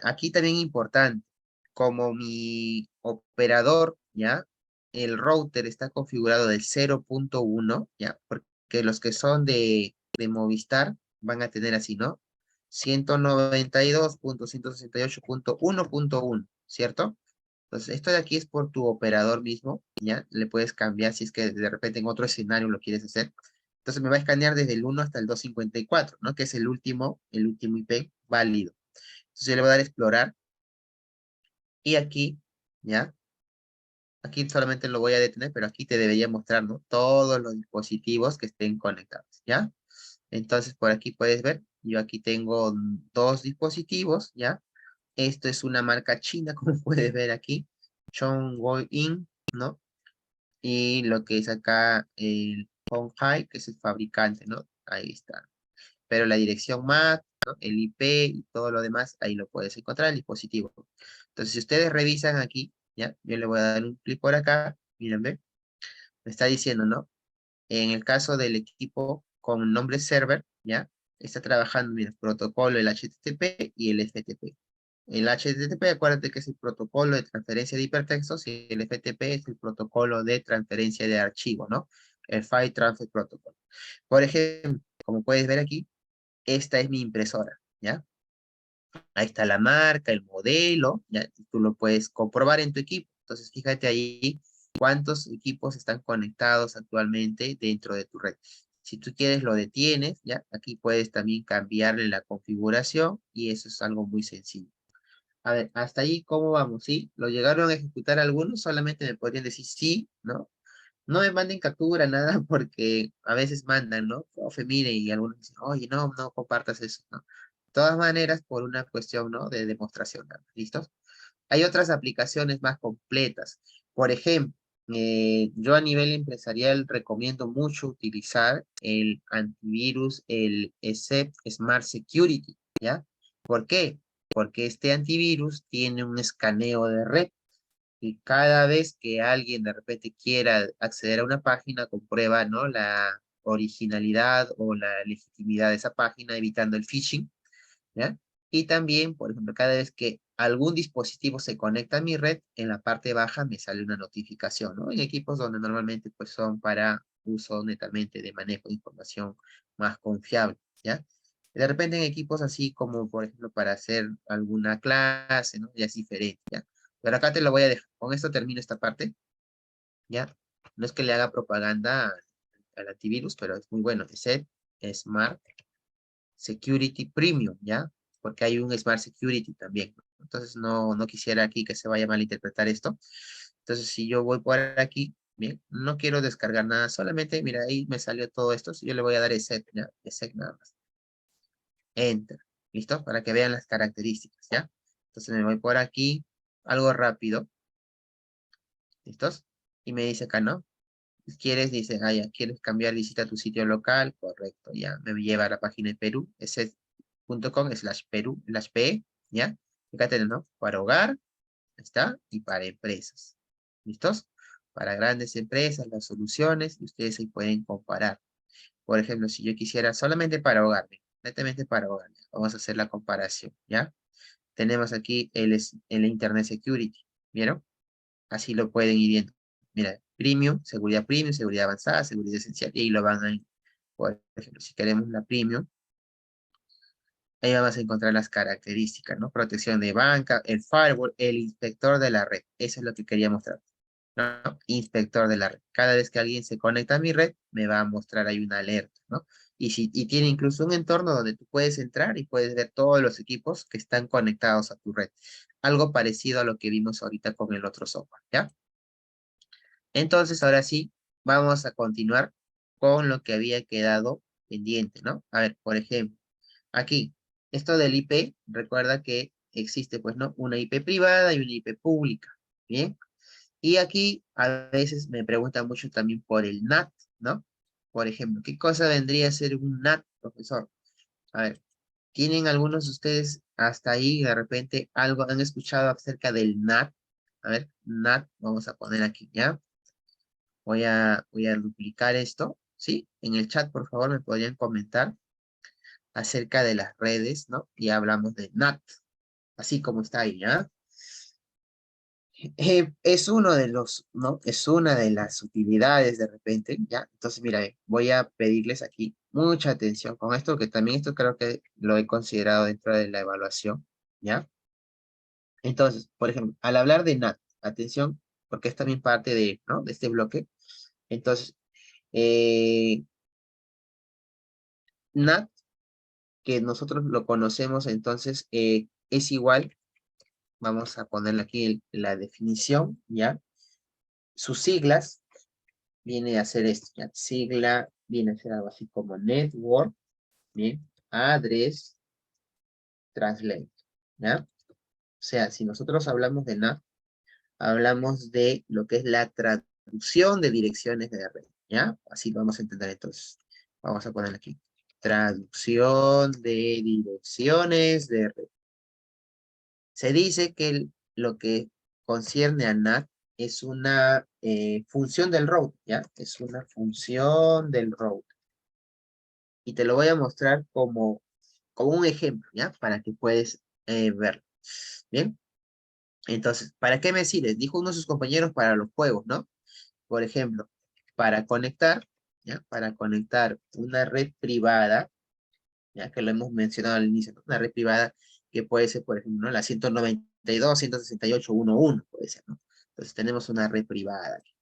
Aquí también importante, como mi operador, ¿ya? El router está configurado del 0.1, ¿ya? Porque los que son de Movistar van a tener así, ¿no? 192.168.1.1, ¿cierto? Entonces, esto de aquí es por tu operador mismo, ¿ya? Le puedes cambiar si es que de repente en otro escenario lo quieres hacer. Entonces me va a escanear desde el 1 hasta el 254, ¿no? Que es el último IP válido. Entonces yo le voy a dar a explorar y aquí, ¿ya? Aquí solamente lo voy a detener, pero aquí te debería mostrar, ¿no? Todos los dispositivos que estén conectados, ¿ya? Entonces por aquí puedes ver, yo aquí tengo dos dispositivos, ¿ya? Esto es una marca china, como puedes ver aquí, Chongguo-In, ¿no? Y lo que es acá el Honghai, que es el fabricante, ¿no? Ahí está. Pero la dirección MAC, ¿no? El IP y todo lo demás, ahí lo puedes encontrar, el dispositivo. Entonces, si ustedes revisan aquí, ¿ya? Yo le voy a dar un clic por acá, miren, ¿ve? Me está diciendo, ¿no? En el caso del equipo con nombre server, ¿ya? Está trabajando, mira, protocolo, el HTTP y el FTP. El HTTP, acuérdate que es el protocolo de transferencia de hipertextos y el FTP es el protocolo de transferencia de archivo, ¿no? El File Transfer Protocol. Por ejemplo, como puedes ver aquí, esta es mi impresora, ¿ya? Ahí está la marca, el modelo, ¿ya? Tú lo puedes comprobar en tu equipo. Entonces, fíjate ahí cuántos equipos están conectados actualmente dentro de tu red. Si tú quieres, lo detienes, ¿ya? Aquí puedes también cambiarle la configuración y eso es algo muy sencillo. A ver, hasta ahí, ¿cómo vamos? ¿Sí? ¿Lo llegaron a ejecutar algunos? Solamente me podrían decir sí, ¿no? No me manden captura, nada, porque a veces mandan, ¿no? Profe, mire, y algunos dicen, oye, no, no compartas eso, ¿no? De todas maneras, por una cuestión, ¿no? De demostración, ¿no? ¿Listos? Hay otras aplicaciones más completas. Por ejemplo, yo a nivel empresarial recomiendo mucho utilizar el antivirus, el ESEP Smart Security, ¿ya? ¿Por qué? Porque este antivirus tiene un escaneo de red y cada vez que alguien de repente quiera acceder a una página, comprueba, ¿no? La originalidad o la legitimidad de esa página, evitando el phishing, ¿ya? Y también, por ejemplo, cada vez que algún dispositivo se conecta a mi red, en la parte baja me sale una notificación, ¿no? En equipos donde normalmente pues son para uso netamente de manejo de información más confiable, ¿ya? De repente en equipos así como, por ejemplo, para hacer alguna clase, ¿no? Ya es diferente, ¿ya? Pero acá te lo voy a dejar. Con esto termino esta parte, ¿ya? No es que le haga propaganda al antivirus, pero es muy bueno. Es el Smart Security Premium, ¿ya? Porque hay un Smart Security también. Entonces no quisiera aquí que se vaya a malinterpretar esto. Entonces si yo voy por aquí, bien, no quiero descargar nada, solamente, mira, ahí me salió todo esto. Si yo le voy a dar ESET, ¿ya? ESET nada más. Enter. ¿Listo? Para que vean las características, ¿ya? Entonces me voy por aquí, algo rápido. ¿Listos? Y me dice acá, ¿no? ¿Quieres? Dice, ah, ya, ¿quieres cambiar? Visita tu sitio local. Correcto, ya. Me lleva a la página de Perú. Es .com/Perú, /P, ¿ya? Acá tenemos, ¿no? Para hogar, ahí está, y para empresas. ¿Listos? Para grandes empresas, las soluciones, y ustedes ahí pueden comparar. Por ejemplo, si yo quisiera solamente para hogar, netamente para hogar, vamos a hacer la comparación, ¿ya? Tenemos aquí el Internet Security, ¿vieron? Así lo pueden ir viendo. Mira, premium, seguridad avanzada, seguridad esencial, y ahí lo van a ir. Por ejemplo, si queremos la premium, ahí vamos a encontrar las características, ¿no? Protección de banca, el firewall, el inspector de la red. Eso es lo que quería mostrar, ¿no? Inspector de la red. Cada vez que alguien se conecta a mi red, me va a mostrar ahí una alerta, ¿no? Y tiene incluso un entorno donde tú puedes entrar y puedes ver todos los equipos que están conectados a tu red. Algo parecido a lo que vimos ahorita con el otro software, ¿ya? Entonces, ahora sí, vamos a continuar con lo que había quedado pendiente, ¿no? A ver, por ejemplo, aquí, esto del IP, recuerda que existe, pues, ¿no? Una IP privada y una IP pública, ¿bien? Y aquí a veces me preguntan mucho también por el NAT, ¿no? Por ejemplo, ¿qué cosa vendría a ser un NAT, profesor? A ver, ¿tienen algunos de ustedes hasta ahí de repente algo, han escuchado acerca del NAT? A ver, NAT, vamos a poner aquí, ¿ya? Voy a duplicar esto, ¿sí? En el chat, por favor, me podrían comentar acerca de las redes, ¿no? Y hablamos de NAT, así como está ahí, ¿ya? Es uno de los, ¿no? Es una de las utilidades de repente, ¿ya? Entonces, mira, voy a pedirles aquí mucha atención con esto, que también esto creo que lo he considerado dentro de la evaluación, ¿ya? Entonces, por ejemplo, al hablar de NAT, atención, porque es también parte de, ¿no? De este bloque. Entonces, eh, NAT, que nosotros lo conocemos, entonces, es igual, vamos a ponerle aquí la definición, ¿ya? Sus siglas viene a ser esto, ¿ya? Sigla viene a ser algo así como Network, ¿bien? Address, Translate, ¿ya? O sea, si nosotros hablamos de NAT, hablamos de lo que es la traducción de direcciones de red, ¿ya? Así lo vamos a entender entonces. Vamos a poner aquí. Traducción de direcciones de red. Se dice que lo que concierne a NAT es una función del route, ¿ya? Es una función del route. Y te lo voy a mostrar como un ejemplo, ¿ya? Para que puedas verlo. ¿Bien? Entonces, ¿para qué me sirve? Dijo uno de sus compañeros para los juegos, ¿no? Por ejemplo, para conectar, ¿ya? Para conectar una red privada, ya que lo hemos mencionado al inicio, ¿no? Una red privada que puede ser, por ejemplo, ¿no? La 192.168.1.1, puede ser, ¿no? Entonces tenemos una red privada aquí.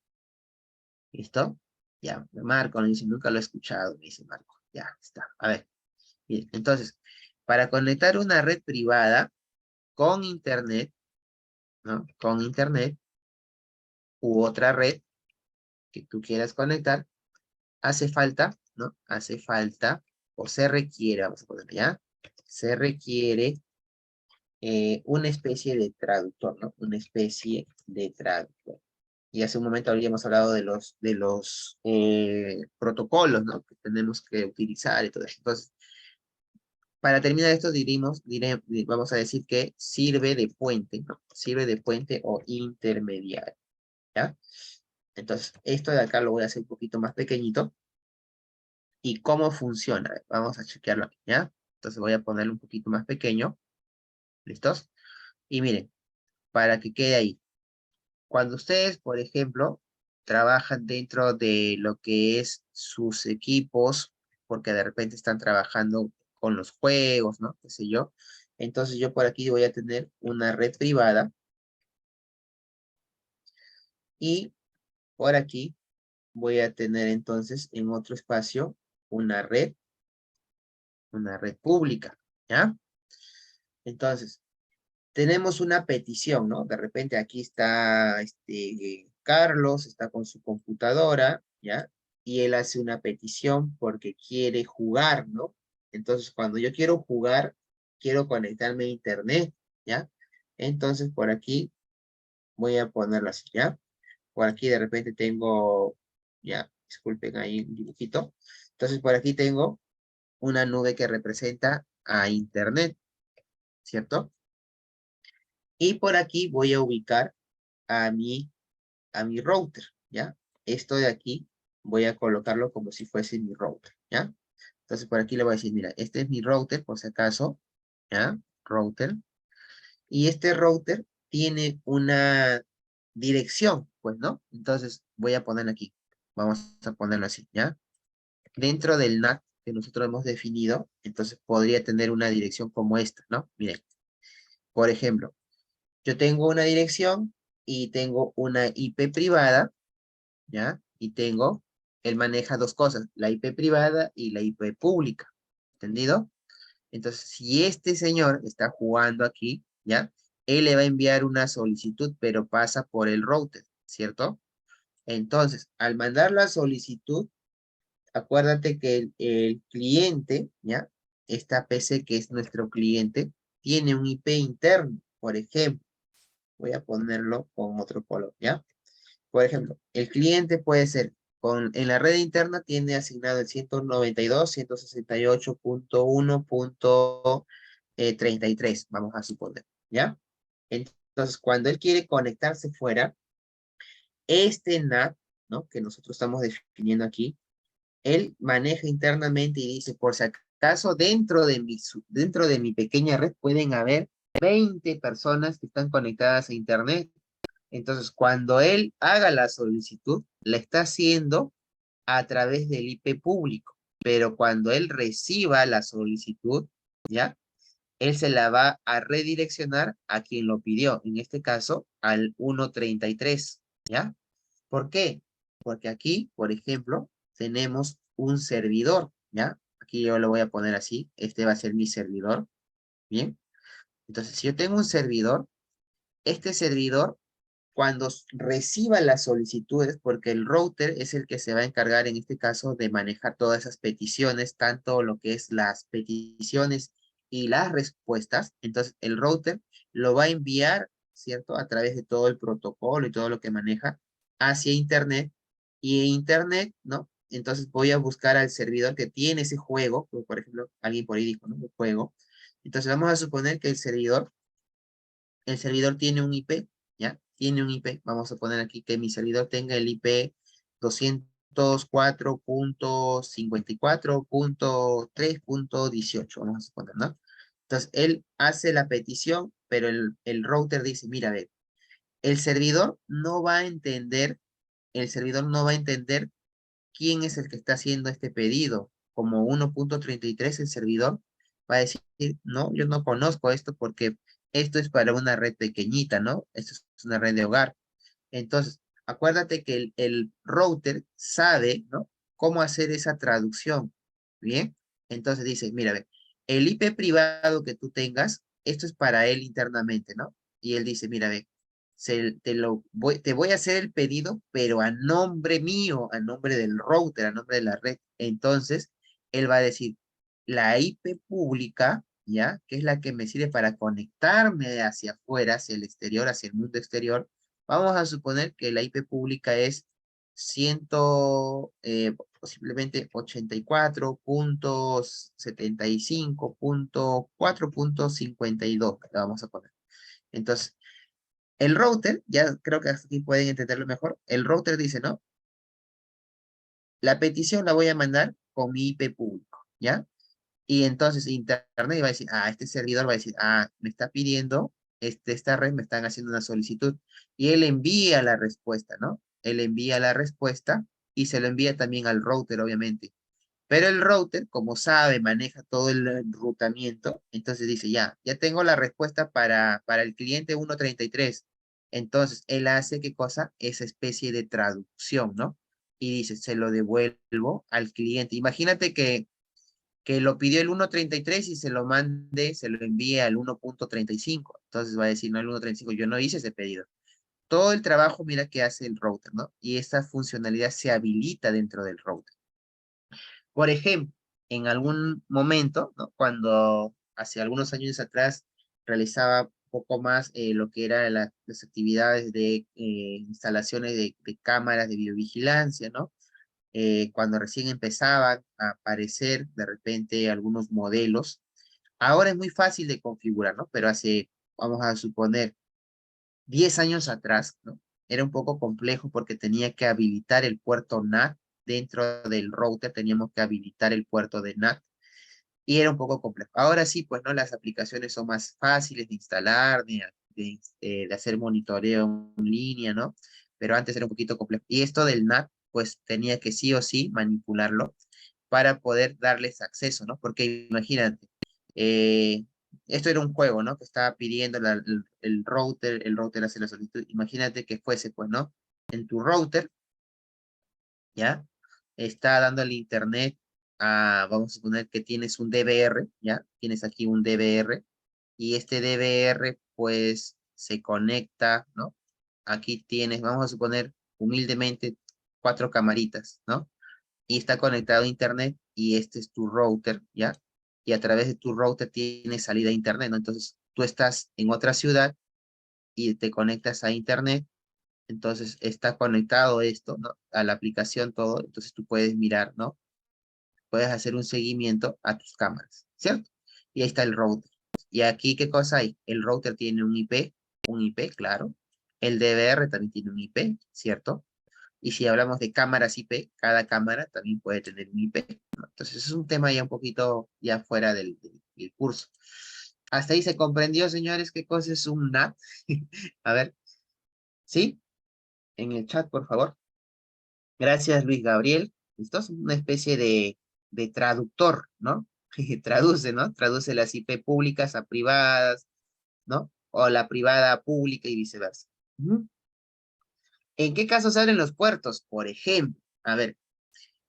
¿Listo? Ya, Marco me dice, nunca lo he escuchado, me dice Marco. Ya, está. A ver, bien, entonces, para conectar una red privada con internet, ¿no? Con internet u otra red que tú quieras conectar, hace falta, ¿no? Hace falta, o se requiere, vamos a ponerle ya, se requiere una especie de traductor, ¿no? Una especie de traductor. Y hace un momento habíamos hablado de los protocolos, ¿no? Que tenemos que utilizar y todo eso. Entonces, para terminar esto, vamos a decir que sirve de puente, ¿no? Sirve de puente o intermediario, ¿ya? Entonces, esto de acá lo voy a hacer un poquito más pequeñito. ¿Y cómo funciona? Vamos a chequearlo aquí, ¿ya? Entonces voy a ponerlo un poquito más pequeño. ¿Listos? Y miren, para que quede ahí. Cuando ustedes, por ejemplo, trabajan dentro de lo que es sus equipos, porque de repente están trabajando con los juegos, ¿no? Qué sé yo. Entonces yo por aquí voy a tener una red privada y por aquí voy a tener entonces en otro espacio una red pública, ¿ya? Entonces, tenemos una petición, ¿no? De repente aquí está Carlos, está con su computadora, ¿ya? Y él hace una petición porque quiere jugar, ¿no? Entonces, cuando yo quiero jugar, quiero conectarme a internet, ¿ya? Entonces, por aquí voy a ponerlo así, ¿ya? Por aquí de repente tengo, ya, disculpen ahí un dibujito. Entonces, por aquí tengo una nube que representa a internet, ¿cierto? Y por aquí voy a ubicar a mi router, ¿ya? Esto de aquí voy a colocarlo como si fuese mi router, ¿ya? Entonces por aquí le voy a decir, mira, este es mi router, por si acaso, ¿ya? Router. Y este router tiene una dirección, pues, ¿no? Entonces voy a ponerlo aquí. Vamos a ponerlo así, ¿ya? Dentro del NAT que nosotros hemos definido, entonces podría tener una dirección como esta, ¿no? Miren, por ejemplo, yo tengo una dirección y tengo una IP privada, ¿ya? Y él maneja dos cosas, la IP privada y la IP pública, ¿entendido? Entonces, si este señor está jugando aquí, ¿ya? Él le va a enviar una solicitud, pero pasa por el router, ¿cierto? Entonces, al mandar la solicitud, acuérdate que el cliente, ¿ya? Esta PC que es nuestro cliente, tiene un IP interno, por ejemplo. Voy a ponerlo con otro color, ¿ya? Por ejemplo, el cliente puede ser, en la red interna tiene asignado el 192.168.1.33, vamos a suponer, ¿ya? Entonces, cuando él quiere conectarse fuera, este NAT, ¿no? Que nosotros estamos definiendo aquí, él maneja internamente y dice, por si acaso, dentro de mi pequeña red pueden haber 20 personas que están conectadas a internet. Entonces, cuando él haga la solicitud, la está haciendo a través del IP público, pero cuando él reciba la solicitud, ¿ya? Él se la va a redireccionar a quien lo pidió, en este caso, al 133, ¿ya? ¿Por qué? Porque aquí, por ejemplo, tenemos un servidor, ¿ya? Aquí yo lo voy a poner así, este va a ser mi servidor, ¿bien? Entonces, si yo tengo un servidor, este servidor, cuando reciba las solicitudes, porque el router es el que se va a encargar en este caso de manejar todas esas peticiones, tanto lo que es las peticiones y las respuestas, entonces el router lo va a enviar, ¿cierto? A través de todo el protocolo y todo lo que maneja hacia Internet, y en Internet, ¿no? Entonces voy a buscar al servidor que tiene ese juego, por ejemplo, alguien por ahí dijo, ¿no? El juego. Entonces vamos a suponer que el servidor tiene un IP, ¿ya? Tiene un IP. Vamos a poner aquí que mi servidor tenga el IP 204.54.3.18, vamos a suponer, ¿no? Entonces, él hace la petición, pero el router dice, mira, a ver, el servidor no va a entender, el servidor no va a entender quién es el que está haciendo este pedido. Como 1.33 el servidor va a decir, no, yo no conozco esto porque esto es para una red pequeñita, ¿no? Esto es una red de hogar. Entonces, acuérdate que el router sabe, ¿no? Cómo hacer esa traducción. ¿Bien? Entonces dice, mira, ve, el IP privado que tú tengas, esto es para él internamente, ¿no? Y él dice, mira, ve, te voy a hacer el pedido, pero a nombre mío, a nombre del router, a nombre de la red. Entonces, él va a decir, la IP pública, ¿ya? Que es la que me sirve para conectarme hacia afuera, hacia el exterior, hacia el mundo exterior. Vamos a suponer que la IP pública es 100, posiblemente 84.75.4.52, la vamos a poner. Entonces, el router, ya creo que hasta aquí pueden entenderlo mejor, el router dice, ¿no? La petición la voy a mandar con mi IP público, ¿ya? Y entonces Internet va a decir, este servidor va a decir, me está pidiendo, esta red me están haciendo una solicitud. Y él envía la respuesta, ¿no? Él envía la respuesta y se lo envía también al router, obviamente. Pero el router, como sabe, maneja todo el enrutamiento, entonces dice, ya tengo la respuesta para el cliente 133. Entonces, él hace, ¿qué cosa? Esa especie de traducción, ¿no? Y dice, se lo devuelvo al cliente. Imagínate que lo pidió el 1.33 y se lo envía al 1.35. Entonces va a decir, no, el 1.35, yo no hice ese pedido. Todo el trabajo, mira, que hace el router, ¿no? Y esta funcionalidad se habilita dentro del router. Por ejemplo, en algún momento, ¿no? Cuando hace algunos años atrás realizaba un poco más lo que eran las actividades de instalaciones de cámaras de videovigilancia, ¿no? Cuando recién empezaban a aparecer de repente algunos modelos. Ahora es muy fácil de configurar, ¿no? Pero hace, vamos a suponer, 10 años atrás, ¿no? Era un poco complejo porque tenía que habilitar el puerto NAT dentro del router, teníamos que habilitar el puerto de NAT y era un poco complejo. Ahora sí, pues, ¿no? Las aplicaciones son más fáciles de instalar, de hacer monitoreo en línea, ¿no? Pero antes era un poquito complejo. Y esto del NAT, pues, tenía que sí o sí manipularlo para poder darles acceso, ¿no? Porque imagínate, eh, esto era un juego, ¿no? Que estaba pidiendo el router hace la solicitud. Imagínate que fuese, pues, ¿no? En tu router, ¿ya? Está dando el internet vamos a suponer que tienes un DVR, ¿ya? Tienes aquí un DVR y este DVR, pues, se conecta, ¿no? Aquí tienes, vamos a suponer, humildemente, 4 camaritas, ¿no? Y está conectado a internet y este es tu router, ¿ya? Y a través de tu router tienes salida a internet, ¿no? Entonces, tú estás en otra ciudad y te conectas a internet, entonces está conectado esto, ¿no? A la aplicación todo, entonces tú puedes mirar, ¿no? Puedes hacer un seguimiento a tus cámaras, ¿cierto? Y ahí está el router. Y aquí, ¿qué cosa hay? El router tiene un IP, claro. El DVR también tiene un IP, ¿cierto? Y si hablamos de cámaras IP, cada cámara también puede tener un IP, ¿no? Entonces es un tema ya un poquito ya fuera del curso. ¿Hasta ahí se comprendió, señores, qué cosa es un NAT? A ver, ¿Sí? En el chat, por favor. Gracias, Luis Gabriel. Esto es una especie de traductor, ¿no? Traduce, ¿no? Traduce las IP públicas a privadas, ¿no? O la privada a pública y viceversa. Ujú. ¿En qué casos se abren los puertos? Por ejemplo, a ver,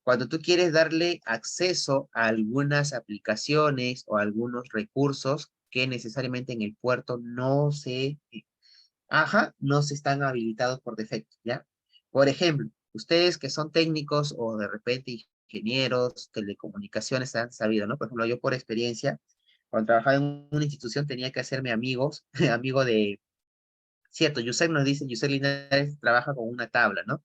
cuando tú quieres darle acceso a algunas aplicaciones o algunos recursos que necesariamente en el puerto no se están habilitados por defecto, ¿ya? Por ejemplo, ustedes que son técnicos o de repente ingenieros, telecomunicaciones han sabido, ¿no? Por ejemplo, yo por experiencia, cuando trabajaba en una institución tenía que hacerme amigos, amigo de, cierto, Yusef nos dice, Yusef Linares trabaja con una tabla, ¿no?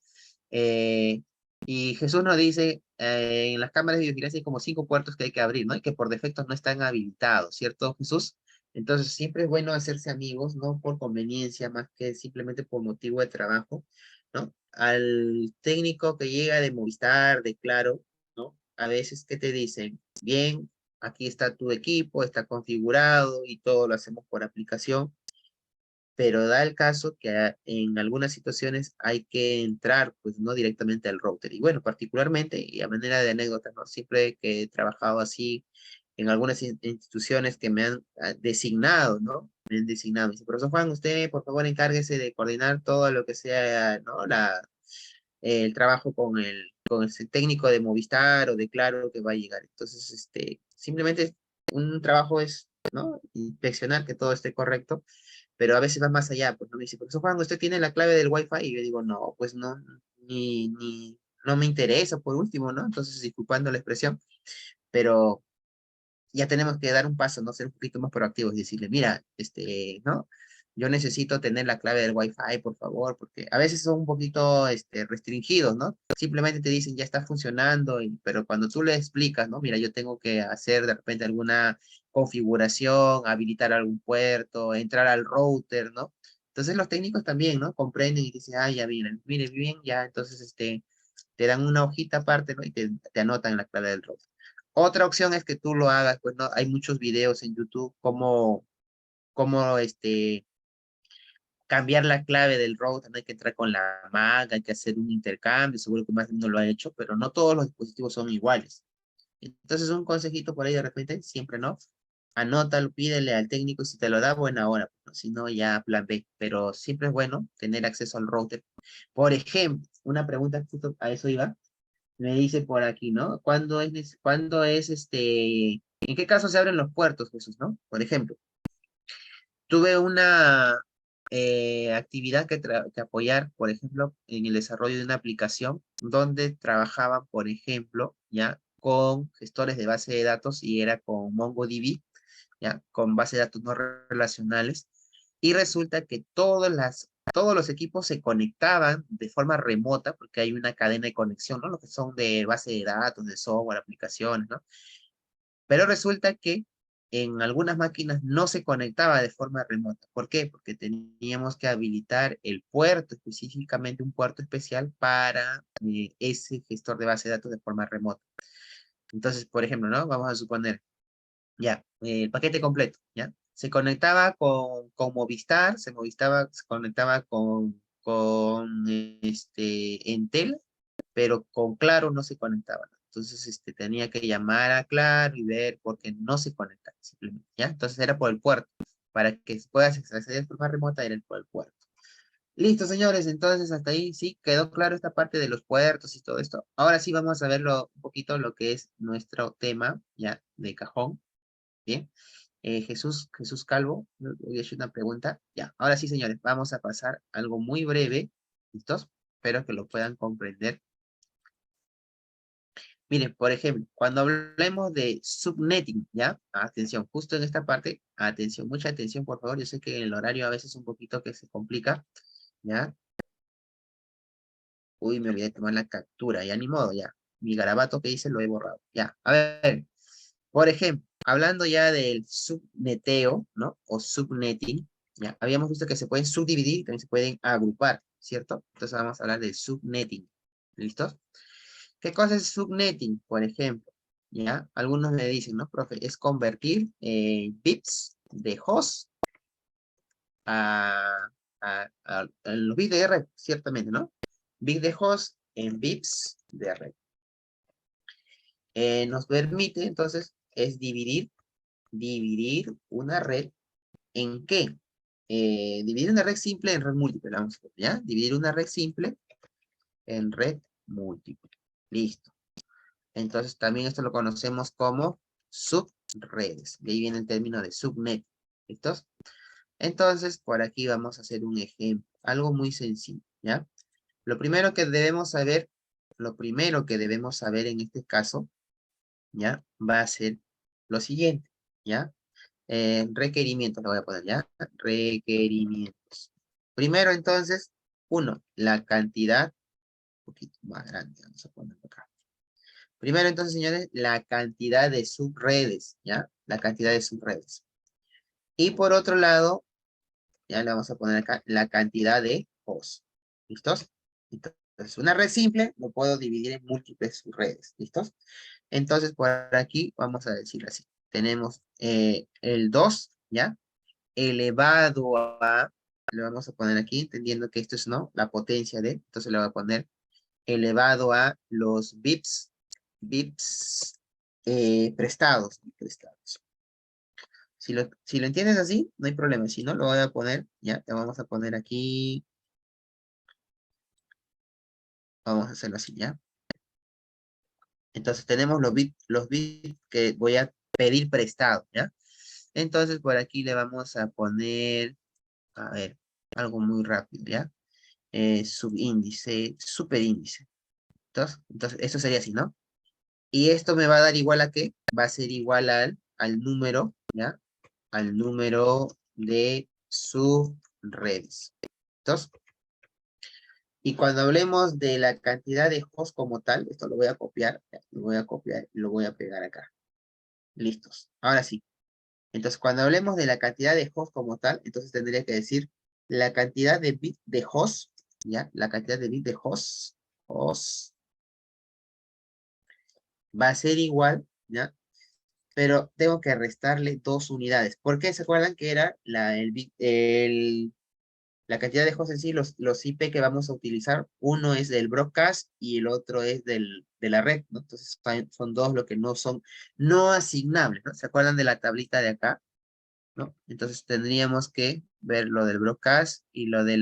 Eh, y Jesús nos dice, en las cámaras de videovigilancia hay como 5 puertos que hay que abrir, ¿no? Y que por defecto no están habilitados, ¿cierto, Jesús? Entonces siempre es bueno hacerse amigos, no por conveniencia, más que simplemente por motivo de trabajo, ¿no? Al técnico que llega de Movistar, de Claro, ¿no? A veces, ¿qué te dicen? Bien, aquí está tu equipo, está configurado y todo lo hacemos por aplicación, pero da el caso que en algunas situaciones hay que entrar, pues, no directamente al router. Y bueno, particularmente, y a manera de anécdota, ¿no? Siempre que he trabajado así en algunas instituciones que me han designado, ¿no? Me han designado. Me dice, profesor Juan, usted, por favor, encárguese de coordinar todo lo que sea, ¿no? El trabajo con el técnico de Movistar o de Claro que va a llegar. Entonces, simplemente un trabajo es, ¿no? Inspeccionar que todo esté correcto, pero a veces va más allá, pues no me dice, profesor Juan, ¿usted tiene la clave del Wi-Fi? Y yo digo, no, pues no, no me interesa por último, ¿no? Entonces, disculpando la expresión, pero ya tenemos que dar un paso, ¿no? Ser un poquito más proactivos y decirle, mira, ¿no? Yo necesito tener la clave del Wi-Fi, por favor, porque a veces son un poquito, restringidos, ¿no? Simplemente te dicen, ya está funcionando, pero cuando tú le explicas, ¿no? Mira, yo tengo que hacer de repente alguna configuración, habilitar algún puerto, entrar al router, ¿no? Entonces los técnicos también, ¿no? Comprenden y dicen, ah, ya miren, mire bien, ya, entonces, te dan una hojita aparte, ¿no? Y te anotan la clave del router. Otra opción es que tú lo hagas, pues no, hay muchos videos en YouTube como cambiar la clave del router, no hay que entrar con la Mac, hay que hacer un intercambio, seguro que más de uno lo ha hecho, pero no todos los dispositivos son iguales. Entonces un consejito por ahí de repente, siempre no, anótalo, pídele al técnico y si te lo da, buena hora, ¿no? Si no, ya plan B, pero siempre es bueno tener acceso al router. Por ejemplo, una pregunta, justo a eso iba, me dice por aquí, ¿no? ¿En qué caso se abren los puertos, Jesús, ¿no? Por ejemplo, tuve una actividad que apoyar, por ejemplo, en el desarrollo de una aplicación donde trabajaban, por ejemplo, ya con gestores de base de datos y era con MongoDB, ya con base de datos no relacionales. Y resulta que todos los equipos se conectaban de forma remota porque hay una cadena de conexión, ¿no? Lo que son de base de datos, de software, aplicaciones, ¿no? Pero resulta que en algunas máquinas no se conectaba de forma remota. ¿Por qué? Porque teníamos que habilitar el puerto, específicamente un puerto especial para ese gestor de base de datos de forma remota. Entonces, por ejemplo, ¿no? Vamos a suponer, ya, el paquete completo, ¿ya? Se conectaba con Movistar, se conectaba con Entel, pero con Claro no se conectaba. Entonces, tenía que llamar a Claro y ver por qué no se conectaba, simplemente, ¿ya? Entonces era por el puerto. Para que puedas acceder de forma remota era por el puerto. Listo, señores, entonces hasta ahí sí quedó claro esta parte de los puertos y todo esto. Ahora sí vamos a verlo un poquito lo que es nuestro tema, ya, de cajón, ¿bien? Jesús Calvo, voy a hacer una pregunta. Ya, ahora sí, señores, vamos a pasar algo muy breve, ¿listos? Espero que lo puedan comprender. Miren, por ejemplo, cuando hablemos de subnetting, ¿ya? Atención, justo en esta parte, atención, mucha atención, por favor. Yo sé que el horario a veces un poquito que se complica, ¿ya? Uy, me olvidé de tomar la captura, ya ni modo, ya. Mi garabato que hice lo he borrado. Ya, a ver, por ejemplo, hablando ya del subneteo, ¿no? O subnetting, ya, habíamos visto que se pueden subdividir, también se pueden agrupar, ¿cierto? Entonces vamos a hablar del subnetting. ¿Listos? ¿Qué cosa es subnetting, por ejemplo? ¿Ya? Algunos me dicen, ¿no, profe? Es convertir bits de host a, los bits de red, ciertamente, ¿no? Bits de host en bits de red. Nos permite, entonces, es dividir una red ¿en qué? Dividir una red simple en red múltiple, vamos a ver, ¿ya? Dividir una red simple en red múltiple. Listo. Entonces, también esto lo conocemos como subredes. De ahí viene el término de subnet. ¿Listos? Entonces, por aquí vamos a hacer un ejemplo. Algo muy sencillo, ¿ya? Lo primero que debemos saber en este caso, ¿ya? Va a ser lo siguiente, ¿ya? Requerimientos, lo voy a poner, ¿ya? Requerimientos. Primero, entonces, uno, la cantidad, un poquito más grande, vamos a ponerlo acá. Primero, entonces, señores, la cantidad de subredes, ¿ya? La cantidad de subredes. Y por otro lado, ya le vamos a poner acá la cantidad de hosts. ¿Listos? Entonces, una red simple lo puedo dividir en múltiples subredes. ¿Listos? Entonces, por aquí vamos a decirlo así. Tenemos el 2, ¿ya? Elevado a, le vamos a poner aquí, entendiendo que esto es, ¿no? La potencia de, entonces le voy a poner elevado a los bits prestados. Si lo entiendes así, no hay problema. Si no, lo voy a poner, ya, te vamos a poner aquí. Vamos a hacerlo así, ¿ya? Entonces tenemos los bits que voy a pedir prestado, ¿ya? Entonces por aquí le vamos a poner, a ver, algo muy rápido, ¿ya? Subíndice, superíndice. Entonces, esto sería así, ¿no? Y esto me va a dar igual a qué? Va a ser igual al número, ¿ya? Al número de subredes. Entonces, y cuando hablemos de la cantidad de hosts como tal, esto lo voy a copiar, ¿ya? Lo voy a copiar y lo voy a pegar acá. Listos. Ahora sí. Entonces, cuando hablemos de la cantidad de hosts como tal, entonces tendría que decir la cantidad de bits de host, ¿ya? La cantidad de bits de host va a ser igual, ¿ya? Pero tengo que restarle 2 unidades. ¿Por qué? ¿Se acuerdan que era la cantidad de hosts en sí, los IP que vamos a utilizar? Uno es del broadcast y el otro es de la red, ¿no? Entonces son dos lo que no son no asignables, ¿no? ¿Se acuerdan de la tablita de acá? ¿No? Entonces tendríamos que ver lo del broadcast y lo de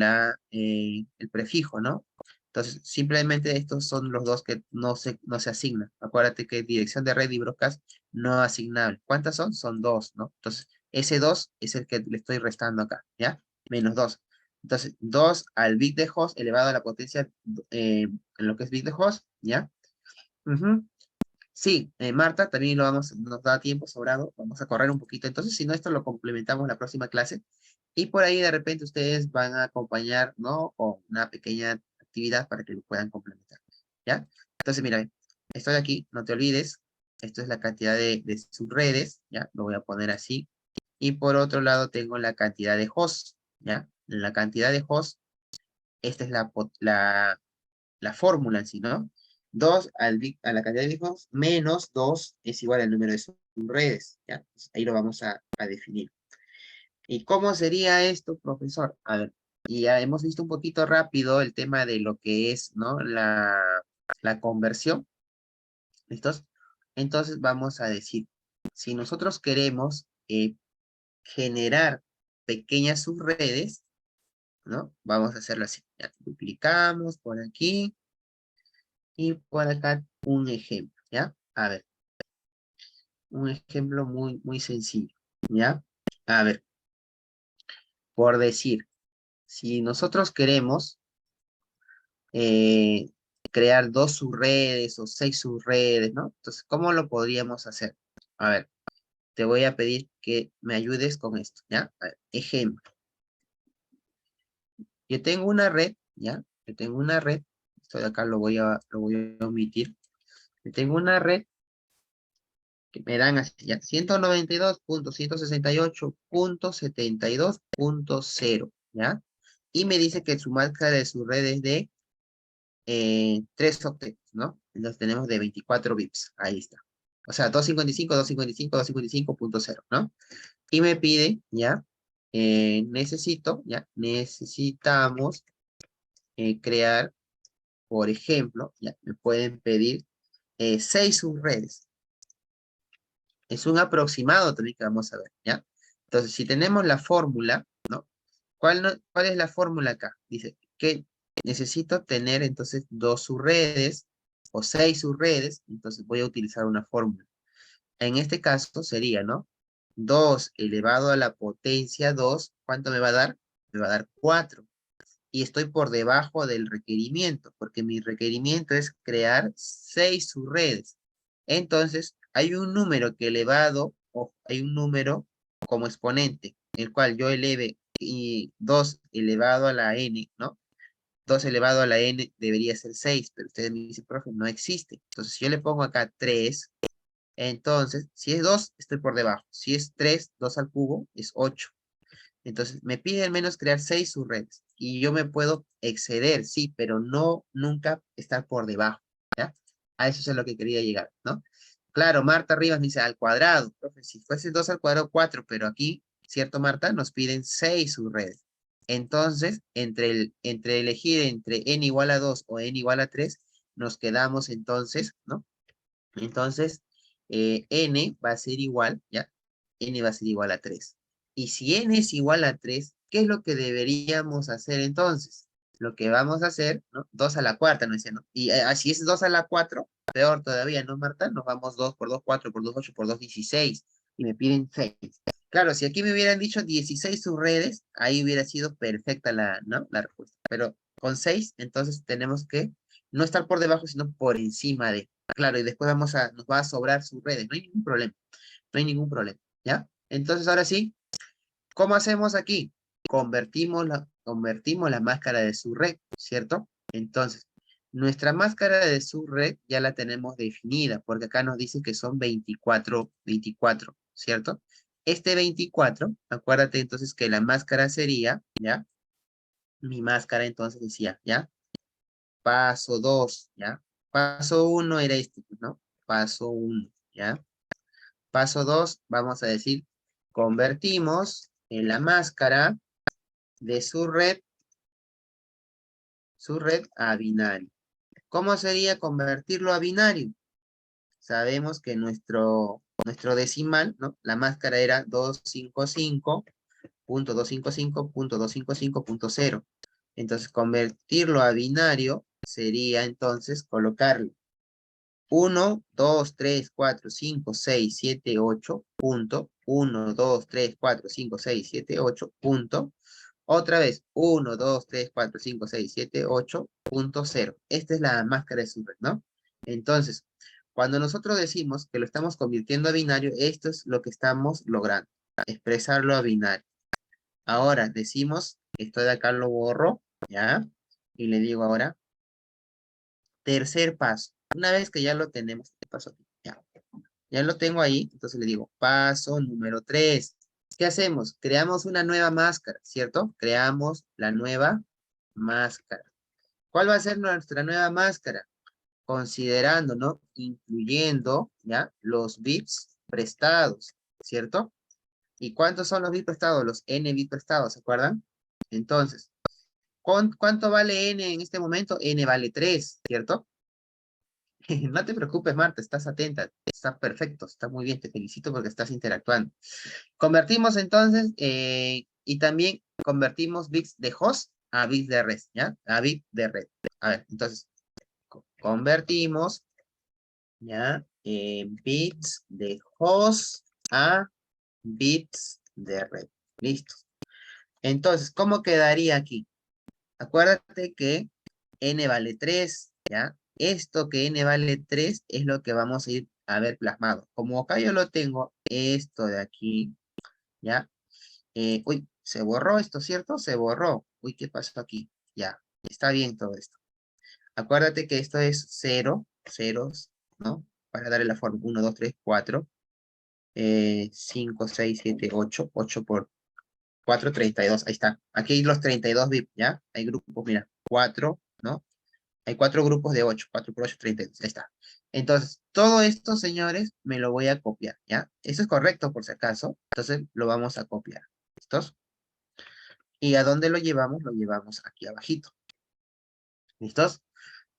el prefijo, ¿no? Entonces, simplemente estos son los dos que no se asignan. Acuérdate que dirección de red y broadcast no asignable. ¿Cuántas son? Son dos, ¿no? Entonces, ese 2 es el que le estoy restando acá, ¿ya? Menos 2. Entonces, 2 al bit de host elevado a la potencia en lo que es bit de host, ¿ya? Ujú. Sí, Marta, también nos da tiempo sobrado, vamos a correr un poquito. Entonces, si no, esto lo complementamos la próxima clase. Y por ahí de repente ustedes van a acompañar, ¿no? Con una pequeña actividad para que lo puedan complementar. ¿Ya? Entonces, mira, estoy aquí, no te olvides. Esto es la cantidad de subredes, ¿ya? Lo voy a poner así. Y por otro lado tengo la cantidad de hosts, ¿ya? La cantidad de hosts, esta es la fórmula en sí, ¿no? 2 a la cantidad de hijos menos 2 es igual al número de subredes, ¿ya? Entonces, ahí lo vamos a definir. ¿Y cómo sería esto, profesor? A ver, y ya hemos visto un poquito rápido el tema de lo que es, ¿no? La conversión. ¿Listos? Entonces vamos a decir, si nosotros queremos generar pequeñas subredes, ¿no? Vamos a hacerlo así. Ya, duplicamos por aquí. Y por acá un ejemplo, ¿ya? A ver, un ejemplo muy, muy sencillo, ¿ya? A ver, por decir, si nosotros queremos eh, crear 2 subredes o 6 subredes, ¿no? Entonces, ¿cómo lo podríamos hacer? A ver, te voy a pedir que me ayudes con esto, ¿ya? A ver, ejemplo. Yo tengo una red, ¿ya? Yo tengo una red, esto de acá lo voy a omitir. Yo tengo una red que me dan así, ya, 192.168.72.0, ¿ya? Y me dice que su marca de su red es de 3 octetos, ¿no? Entonces tenemos de 24 bits, ahí está. O sea, 255.255.255.0, ¿no? Y me pide, ¿ya? necesitamos crear, por ejemplo, ya, me pueden pedir 6 subredes. Es un aproximado también que vamos a ver, ¿ya? Entonces, si tenemos la fórmula, ¿no? ¿Cuál es la fórmula acá? Dice que necesito tener entonces 2 subredes o 6 subredes, entonces voy a utilizar una fórmula. En este caso sería, ¿no? 2 elevado a la potencia 2, ¿cuánto me va a dar? Me va a dar 4. Y estoy por debajo del requerimiento, porque mi requerimiento es crear 6 subredes. Entonces, hay un número que elevado, o hay un número como exponente, el cual yo eleve y 2 elevado a la n, ¿no? 2 elevado a la n debería ser 6, pero ustedes me dicen, profe, no existe. Entonces, si yo le pongo acá 3, entonces, si es 2, estoy por debajo. Si es 3, 2 al cubo, es 8. Entonces, me pide al menos crear 6 subredes. Y yo me puedo exceder, sí, pero no nunca estar por debajo, ¿ya? A eso es a lo que quería llegar, ¿no? Claro, Marta Rivas me dice al cuadrado. Profe, si fuese 2 al cuadrado, 4, pero aquí, ¿cierto, Marta? Nos piden 6 subredes. Entonces, entre elegir entre n igual a 2 o n igual a 3, nos quedamos entonces, ¿no? Entonces, n va a ser igual, ¿ya? N va a ser igual a 3. Y si n es igual a 3, ¿qué es lo que deberíamos hacer entonces? Lo que vamos a hacer, ¿no? 2 a la cuarta, ¿no? Dice, ¿no? Y así es 2 a la 4, peor todavía, ¿no, Marta? Nos vamos 2 por 2, 4 por 2, 8 por 2, 16. Y me piden 6. Claro, si aquí me hubieran dicho 16 subredes, ahí hubiera sido perfecta la, ¿no? La respuesta. Pero con 6, entonces tenemos que no estar por debajo, sino por encima de. Claro, y después nos va a sobrar subredes. No hay ningún problema. No hay ningún problema. ¿Ya? Entonces, ahora sí, ¿cómo hacemos aquí? Convertimos la máscara de subred, ¿cierto? Entonces, nuestra máscara de subred ya la tenemos definida, porque acá nos dice que son 24, ¿cierto? Este 24, acuérdate entonces que la máscara sería, ¿ya? Mi máscara entonces decía, ¿ya? Paso 2, ¿ya? Paso 1 era este, ¿no? Paso 1, ¿ya? Paso 2, vamos a decir, convertimos en la máscara de su red a binario. ¿Cómo sería convertirlo a binario? Sabemos que nuestro decimal, ¿no? La máscara era 255.255.255.0. Entonces, convertirlo a binario sería entonces colocarle 1, 2, 3, 4, 5, 6, 7, 8, punto. 1, 2, 3, 4, 5, 6, 7, 8, punto. Otra vez, 1, 2, 3, 4, 5, 6, 7, 8, punto 0. Esta es la máscara de Subred, ¿no? Entonces, cuando nosotros decimos que lo estamos convirtiendo a binario, esto es lo que estamos logrando, expresarlo a binario. Ahora, decimos, esto de acá lo borro, ¿ya? Y le digo ahora, tercer paso. Una vez que ya lo tenemos, ¿qué pasó aquí? Ya lo tengo ahí, entonces le digo, paso número 3. ¿Qué hacemos? Creamos una nueva máscara, ¿cierto? Creamos la nueva máscara. ¿Cuál va a ser nuestra nueva máscara? Considerando, ¿no? Incluyendo, ¿ya? Los bits prestados, ¿cierto? ¿Y cuántos son los bits prestados? Los n bits prestados, ¿se acuerdan? Entonces, ¿cuánto vale n en este momento? N vale 3, ¿cierto? No te preocupes, Marta, estás atenta, está perfecto, está muy bien, te felicito porque estás interactuando. Convertimos entonces, y también convertimos bits de host a bits de red, ¿ya? A bits de red. A ver, entonces, convertimos, ¿ya? Bits de host a bits de red. Listo. Entonces, ¿cómo quedaría aquí? Acuérdate que n vale 3, ¿ya? Esto que n vale 3 es lo que vamos a ir a ver plasmado. Como acá yo lo tengo, esto de aquí, ¿ya? Uy, se borró esto, ¿cierto? Se borró. Uy, ¿qué pasó aquí? Ya, está bien todo esto. Acuérdate que esto es 0, ceros, ¿no? Para darle la forma 1, 2, 3, 4, 5, 6, 7, 8, 8 por 4, 32, ahí está. Aquí hay los 32 bits, ¿ya? Hay grupos, mira, 4, ¿no? Hay 4 grupos de 8, 4 por 8, 32, ahí está. Entonces, todo esto, señores, me lo voy a copiar, ¿ya? Eso es correcto, por si acaso. Entonces, lo vamos a copiar. ¿Listos? ¿Y a dónde lo llevamos? Lo llevamos aquí abajito. ¿Listos?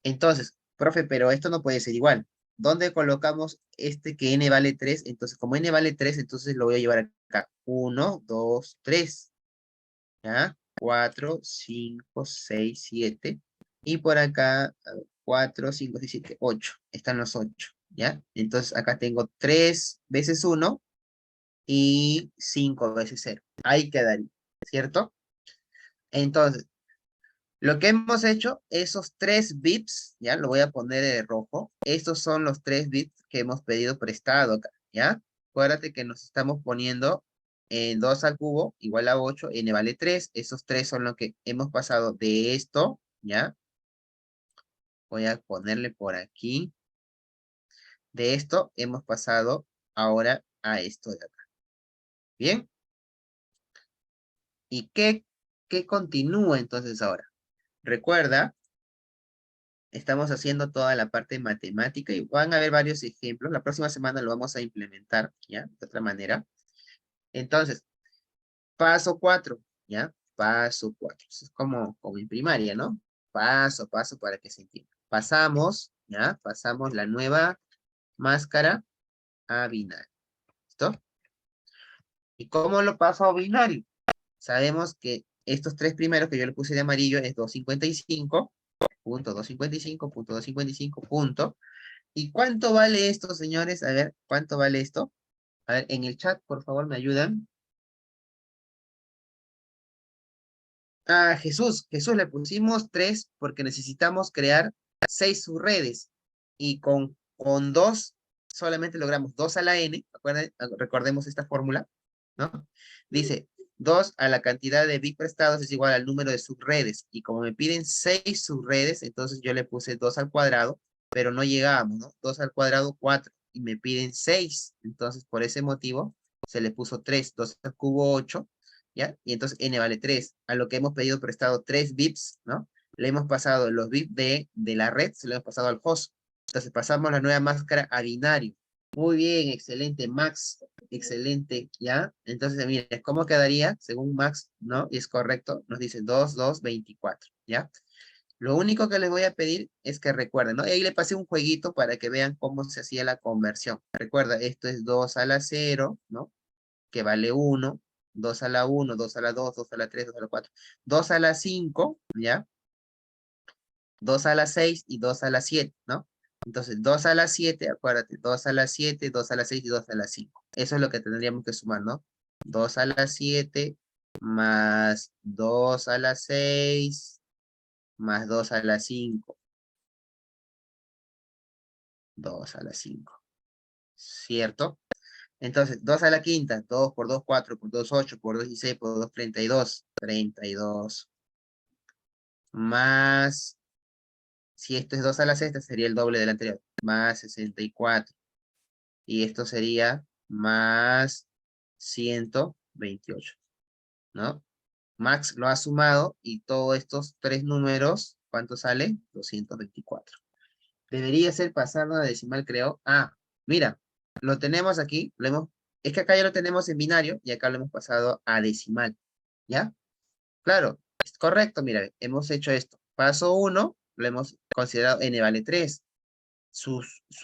Entonces, profe, pero esto no puede ser igual. ¿Dónde colocamos este que n vale 3? Entonces, como n vale 3, entonces lo voy a llevar acá. 1, 2, 3. ¿Ya? 4, 5, 6, 7. Y por acá, 4, 5, 6, 7, 8. Están los 8. ¿Ya? Entonces, acá tengo 3 veces 1 y 5 veces 0. Ahí quedaría, ¿cierto? Entonces, lo que hemos hecho, esos 3 bits, ya lo voy a poner de rojo. Estos son los 3 bits que hemos pedido prestado acá, ¿ya? Acuérdate que nos estamos poniendo en 2 al cubo igual a 8, n vale 3. Esos 3 son los que hemos pasado de esto, ¿ya? Voy a ponerle por aquí. De esto hemos pasado ahora a esto de acá. ¿Bien? ¿Y qué continúa entonces ahora? Recuerda, estamos haciendo toda la parte matemática y van a haber varios ejemplos. La próxima semana lo vamos a implementar, ¿ya? De otra manera. Entonces, paso 4, ¿ya? Paso 4. Es como en primaria, ¿no? Paso a paso para que se entienda. Pasamos, ¿ya? Pasamos la nueva máscara a binario. ¿Listo? ¿Y cómo lo paso a binario? Sabemos que estos 3 primeros que yo le puse de amarillo es 255, punto 255, punto 255, punto. ¿Y cuánto vale esto, señores? A ver, ¿cuánto vale esto? A ver, en el chat, por favor, me ayudan. Ah, Jesús, le pusimos 3 porque necesitamos crear 6 subredes. Y con 2 solamente logramos 2 a la n. Recordemos esta fórmula, ¿no? Dice, 2 a la cantidad de bits prestados es igual al número de subredes. Y como me piden 6 subredes, entonces yo le puse 2 al cuadrado, pero no llegamos, ¿no? 2 al cuadrado, 4. Y me piden 6. Entonces, por ese motivo, se le puso 3. 2 al cubo, 8. ¿Ya? Y entonces n vale 3. A lo que hemos pedido prestado 3 bits, ¿no? Le hemos pasado los bits de la red, se lo hemos pasado al host. Entonces pasamos la nueva máscara a binario. Muy bien, excelente, Max. Excelente, ¿ya? Entonces, mira, ¿cómo quedaría? Según Max, ¿no? Y es correcto, nos dice 2, 2, 24, ¿ya? Lo único que les voy a pedir es que recuerden, ¿no? Y ahí le pasé un jueguito para que vean cómo se hacía la conversión. Recuerda, esto es 2 a la 0, ¿no? Que vale 1, 2 a la 1, 2 a la 2, 2 a la 3, 2 a la 4, 2 a la 5, ¿ya? 2 a la 6 y 2 a la 7, ¿no? Entonces, 2 a la 7, acuérdate, 2 a la 7, 2 a la 6 y 2 a la 5. Eso es lo que tendríamos que sumar, ¿no? 2 a la 7 más 2 a la 6 más 2 a la 5. 2 a la 5. ¿Cierto? Entonces, 2 a la quinta, 2 por 2, 4, por 2, 8, por 2, 16, por 2, 32. 32. Más, si esto es 2 a la sexta, sería el doble del anterior. Más 64. Y esto sería más 128, ¿no? Max lo ha sumado y todos estos 3 números, ¿cuánto sale? 224. Debería ser pasando a decimal, creo. Ah, mira, lo tenemos aquí, es que acá ya lo tenemos en binario y acá lo hemos pasado a decimal, ¿ya? Claro, es correcto, mira, hemos hecho esto. Paso 1, lo hemos considerado n vale 3. Su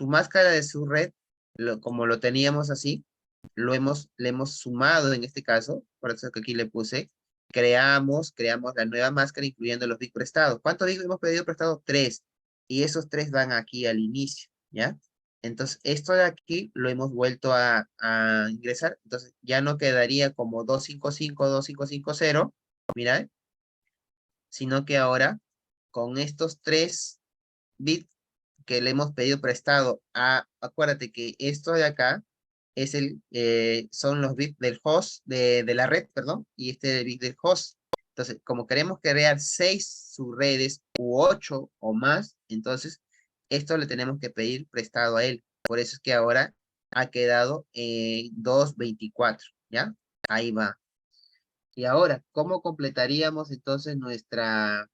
máscara de su red, como lo teníamos así, le hemos sumado en este caso, por eso que aquí le puse, creamos la nueva máscara incluyendo los bits prestados. ¿Cuántos bits hemos pedido prestados? 3. Y esos 3 van aquí al inicio, ¿ya? Entonces, esto de aquí lo hemos vuelto a ingresar. Entonces, ya no quedaría como 255, 2550, mira, sino que ahora con estos 3 bits que le hemos pedido prestado acuérdate que esto de acá son los bits del host, de la red, perdón, y este es el bit del host. Entonces, como queremos crear 6 subredes u 8 o más, entonces esto le tenemos que pedir prestado a él. Por eso es que ahora ha quedado 224, ¿ya? Ahí va. Y ahora, ¿cómo completaríamos entonces nuestra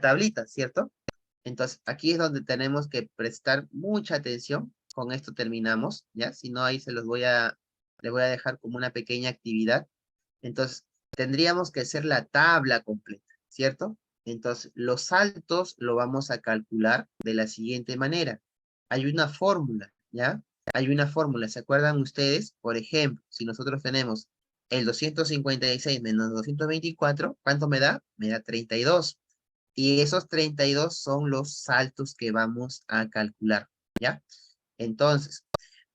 tablita, ¿cierto? Entonces, aquí es donde tenemos que prestar mucha atención. Con esto terminamos, ¿ya? Si no, ahí les voy a dejar como una pequeña actividad. Entonces, tendríamos que hacer la tabla completa, ¿cierto? Entonces, los saltos lo vamos a calcular de la siguiente manera. Hay una fórmula, ¿ya? Hay una fórmula, ¿se acuerdan ustedes? Por ejemplo, si nosotros tenemos el 256 menos 224, ¿cuánto me da? Me da 32. Y esos 32 son los saltos que vamos a calcular, ¿ya? Entonces,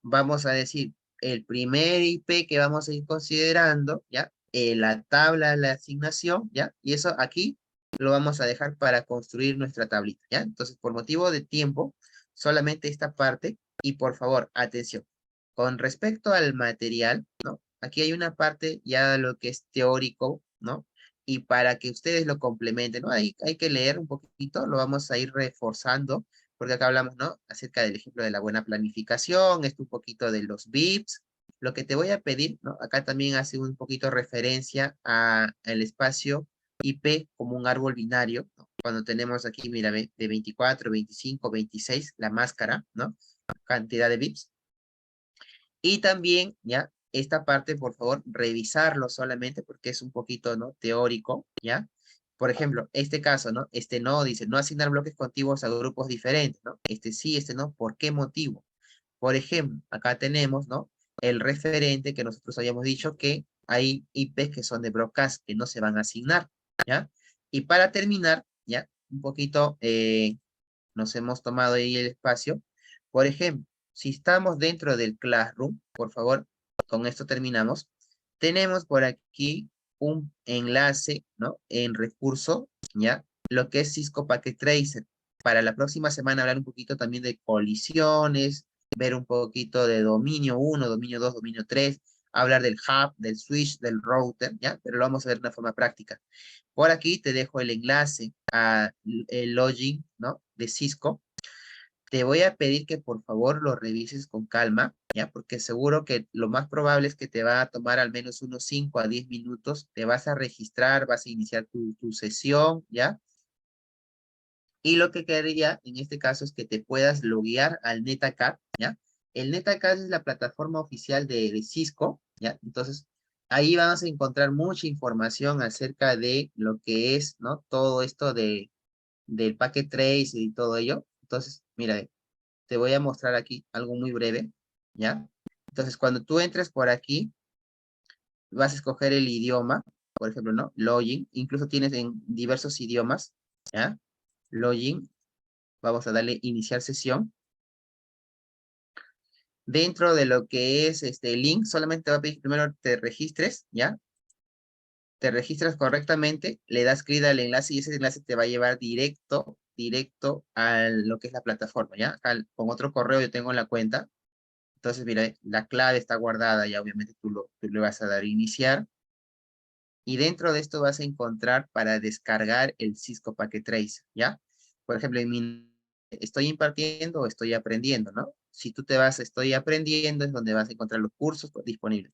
vamos a decir, el primer IP que vamos a ir considerando, ¿ya? La tabla de la asignación, ¿ya? Y eso aquí lo vamos a dejar para construir nuestra tablita, ¿ya? Entonces, por motivo de tiempo, solamente esta parte, y por favor, atención, con respecto al material, ¿no? Aquí hay una parte ya de lo que es teórico, ¿no? Y para que ustedes lo complementen, ¿no? Hay que leer un poquito, lo vamos a ir reforzando porque acá hablamos, ¿no? Acerca del ejemplo de la buena planificación, esto un poquito de los VIPs. Lo que te voy a pedir, ¿no? Acá también hace un poquito referencia al espacio IP como un árbol binario, ¿no? Cuando tenemos aquí, mira, de 24, 25, 26, la máscara, ¿no? Cantidad de VIPs. Y también, ¿ya? Esta parte, por favor, revisarlo solamente porque es un poquito, ¿no? Teórico, ¿ya? Por ejemplo, este caso, ¿no? Este no, dice, no asignar bloques contiguos a grupos diferentes, ¿no? Este sí, este no, ¿por qué motivo? Por ejemplo, acá tenemos, ¿no? El referente que nosotros habíamos dicho que hay IPs que son de broadcast que no se van a asignar, ¿ya? Y para terminar, ¿ya? Un poquito, nos hemos tomado ahí el espacio. Por ejemplo, si estamos dentro del Classroom, por favor, con esto terminamos. Tenemos por aquí un enlace, ¿no? En recurso, ¿ya? Lo que es Cisco Packet Tracer. Para la próxima semana hablar un poquito también de colisiones, ver un poquito de dominio 1, dominio 2, dominio 3, hablar del hub, del switch, del router, ¿ya? Pero lo vamos a ver de una forma práctica. Por aquí te dejo el enlace a el login, ¿no? De Cisco. Te voy a pedir que por favor lo revises con calma, ¿ya? Porque seguro que lo más probable es que te va a tomar al menos unos 5 a 10 minutos. Te vas a registrar, vas a iniciar tu sesión, ¿ya? Y lo que quería en este caso es que te puedas loguear al NetAcad, ¿ya? El NetAcad es la plataforma oficial de Cisco, ¿ya? Entonces, ahí vamos a encontrar mucha información acerca de lo que es, ¿no? Todo esto del packet trace y todo ello. Entonces, mira, te voy a mostrar aquí algo muy breve, ¿ya? Entonces, cuando tú entres por aquí, vas a escoger el idioma, por ejemplo, ¿no? Login, incluso tienes en diversos idiomas, ¿ya? Login, vamos a darle iniciar sesión. Dentro de lo que es este link, solamente te va a pedir que primero te registres, ¿ya? Te registras correctamente, le das clic al enlace y ese enlace te va a llevar directo a lo que es la plataforma, ¿ya? Acá con otro correo yo tengo la cuenta. Entonces, mira, la clave está guardada y obviamente tú le vas a dar iniciar. Y dentro de esto vas a encontrar para descargar el Cisco Packet Tracer, ¿ya? Por ejemplo, estoy impartiendo o estoy aprendiendo, ¿no? Si tú te vas, estoy aprendiendo, es donde vas a encontrar los cursos disponibles.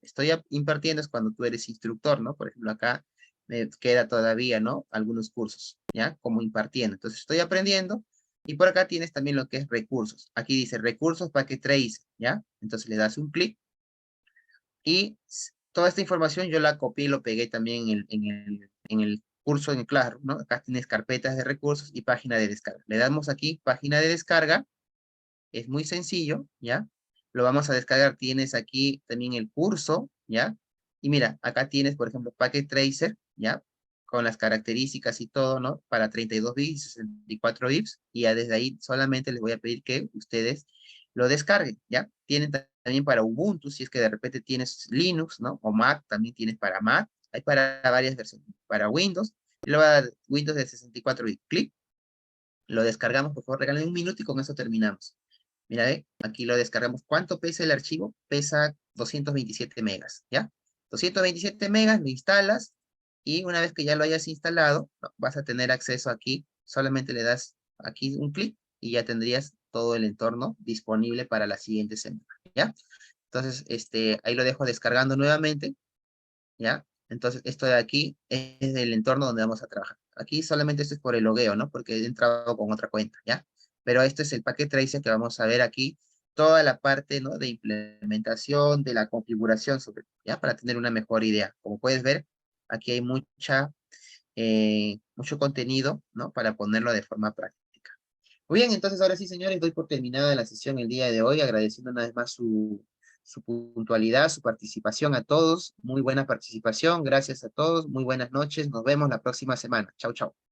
Impartiendo es cuando tú eres instructor, ¿no? Por ejemplo, acá me queda todavía, ¿no? Algunos cursos, ¿ya? Como impartiendo. Entonces, estoy aprendiendo. Y por acá tienes también lo que es recursos. Aquí dice recursos Packet Tracer, ¿ya? Entonces le das un clic y toda esta información yo la copié y lo pegué también en el curso en Classroom, ¿no? Acá tienes carpetas de recursos y página de descarga. Le damos aquí, página de descarga. Es muy sencillo, ¿ya? Lo vamos a descargar. Tienes aquí también el curso, ¿ya? Y mira, acá tienes, por ejemplo, Packet Tracer, ¿ya? Con las características y todo, ¿no? Para 32 bits, 64 bits. Y ya desde ahí solamente les voy a pedir que ustedes lo descarguen, ¿ya? Tienen también para Ubuntu, si es que de repente tienes Linux, ¿no? O Mac, también tienes para Mac. Hay para varias versiones. Para Windows, le voy a dar Windows de 64 bits. Clic, lo descargamos, por favor, regalen un minuto y con eso terminamos. Mira, aquí lo descargamos. ¿Cuánto pesa el archivo? Pesa 227 megas, ¿ya? 227 megas, lo instalas y una vez que ya lo hayas instalado, no, vas a tener acceso aquí. Solamente le das aquí un clic y ya tendrías todo el entorno disponible para la siguiente semana, ¿ya? Entonces, ahí lo dejo descargando nuevamente, ¿ya? Entonces, esto de aquí es el entorno donde vamos a trabajar. Aquí solamente esto es por el logueo, ¿no? Porque he entrado con otra cuenta, ¿ya? Pero este es el Packet Tracer que vamos a ver aquí, toda la parte, ¿no? De implementación, de la configuración, ¿ya? Para tener una mejor idea. Como puedes ver, aquí hay mucho contenido, ¿no? Para ponerlo de forma práctica. Muy bien, entonces ahora sí, señores, doy por terminada la sesión el día de hoy, agradeciendo una vez más su puntualidad, su participación a todos. Muy buena participación, gracias a todos, muy buenas noches, nos vemos la próxima semana. Chau, chau.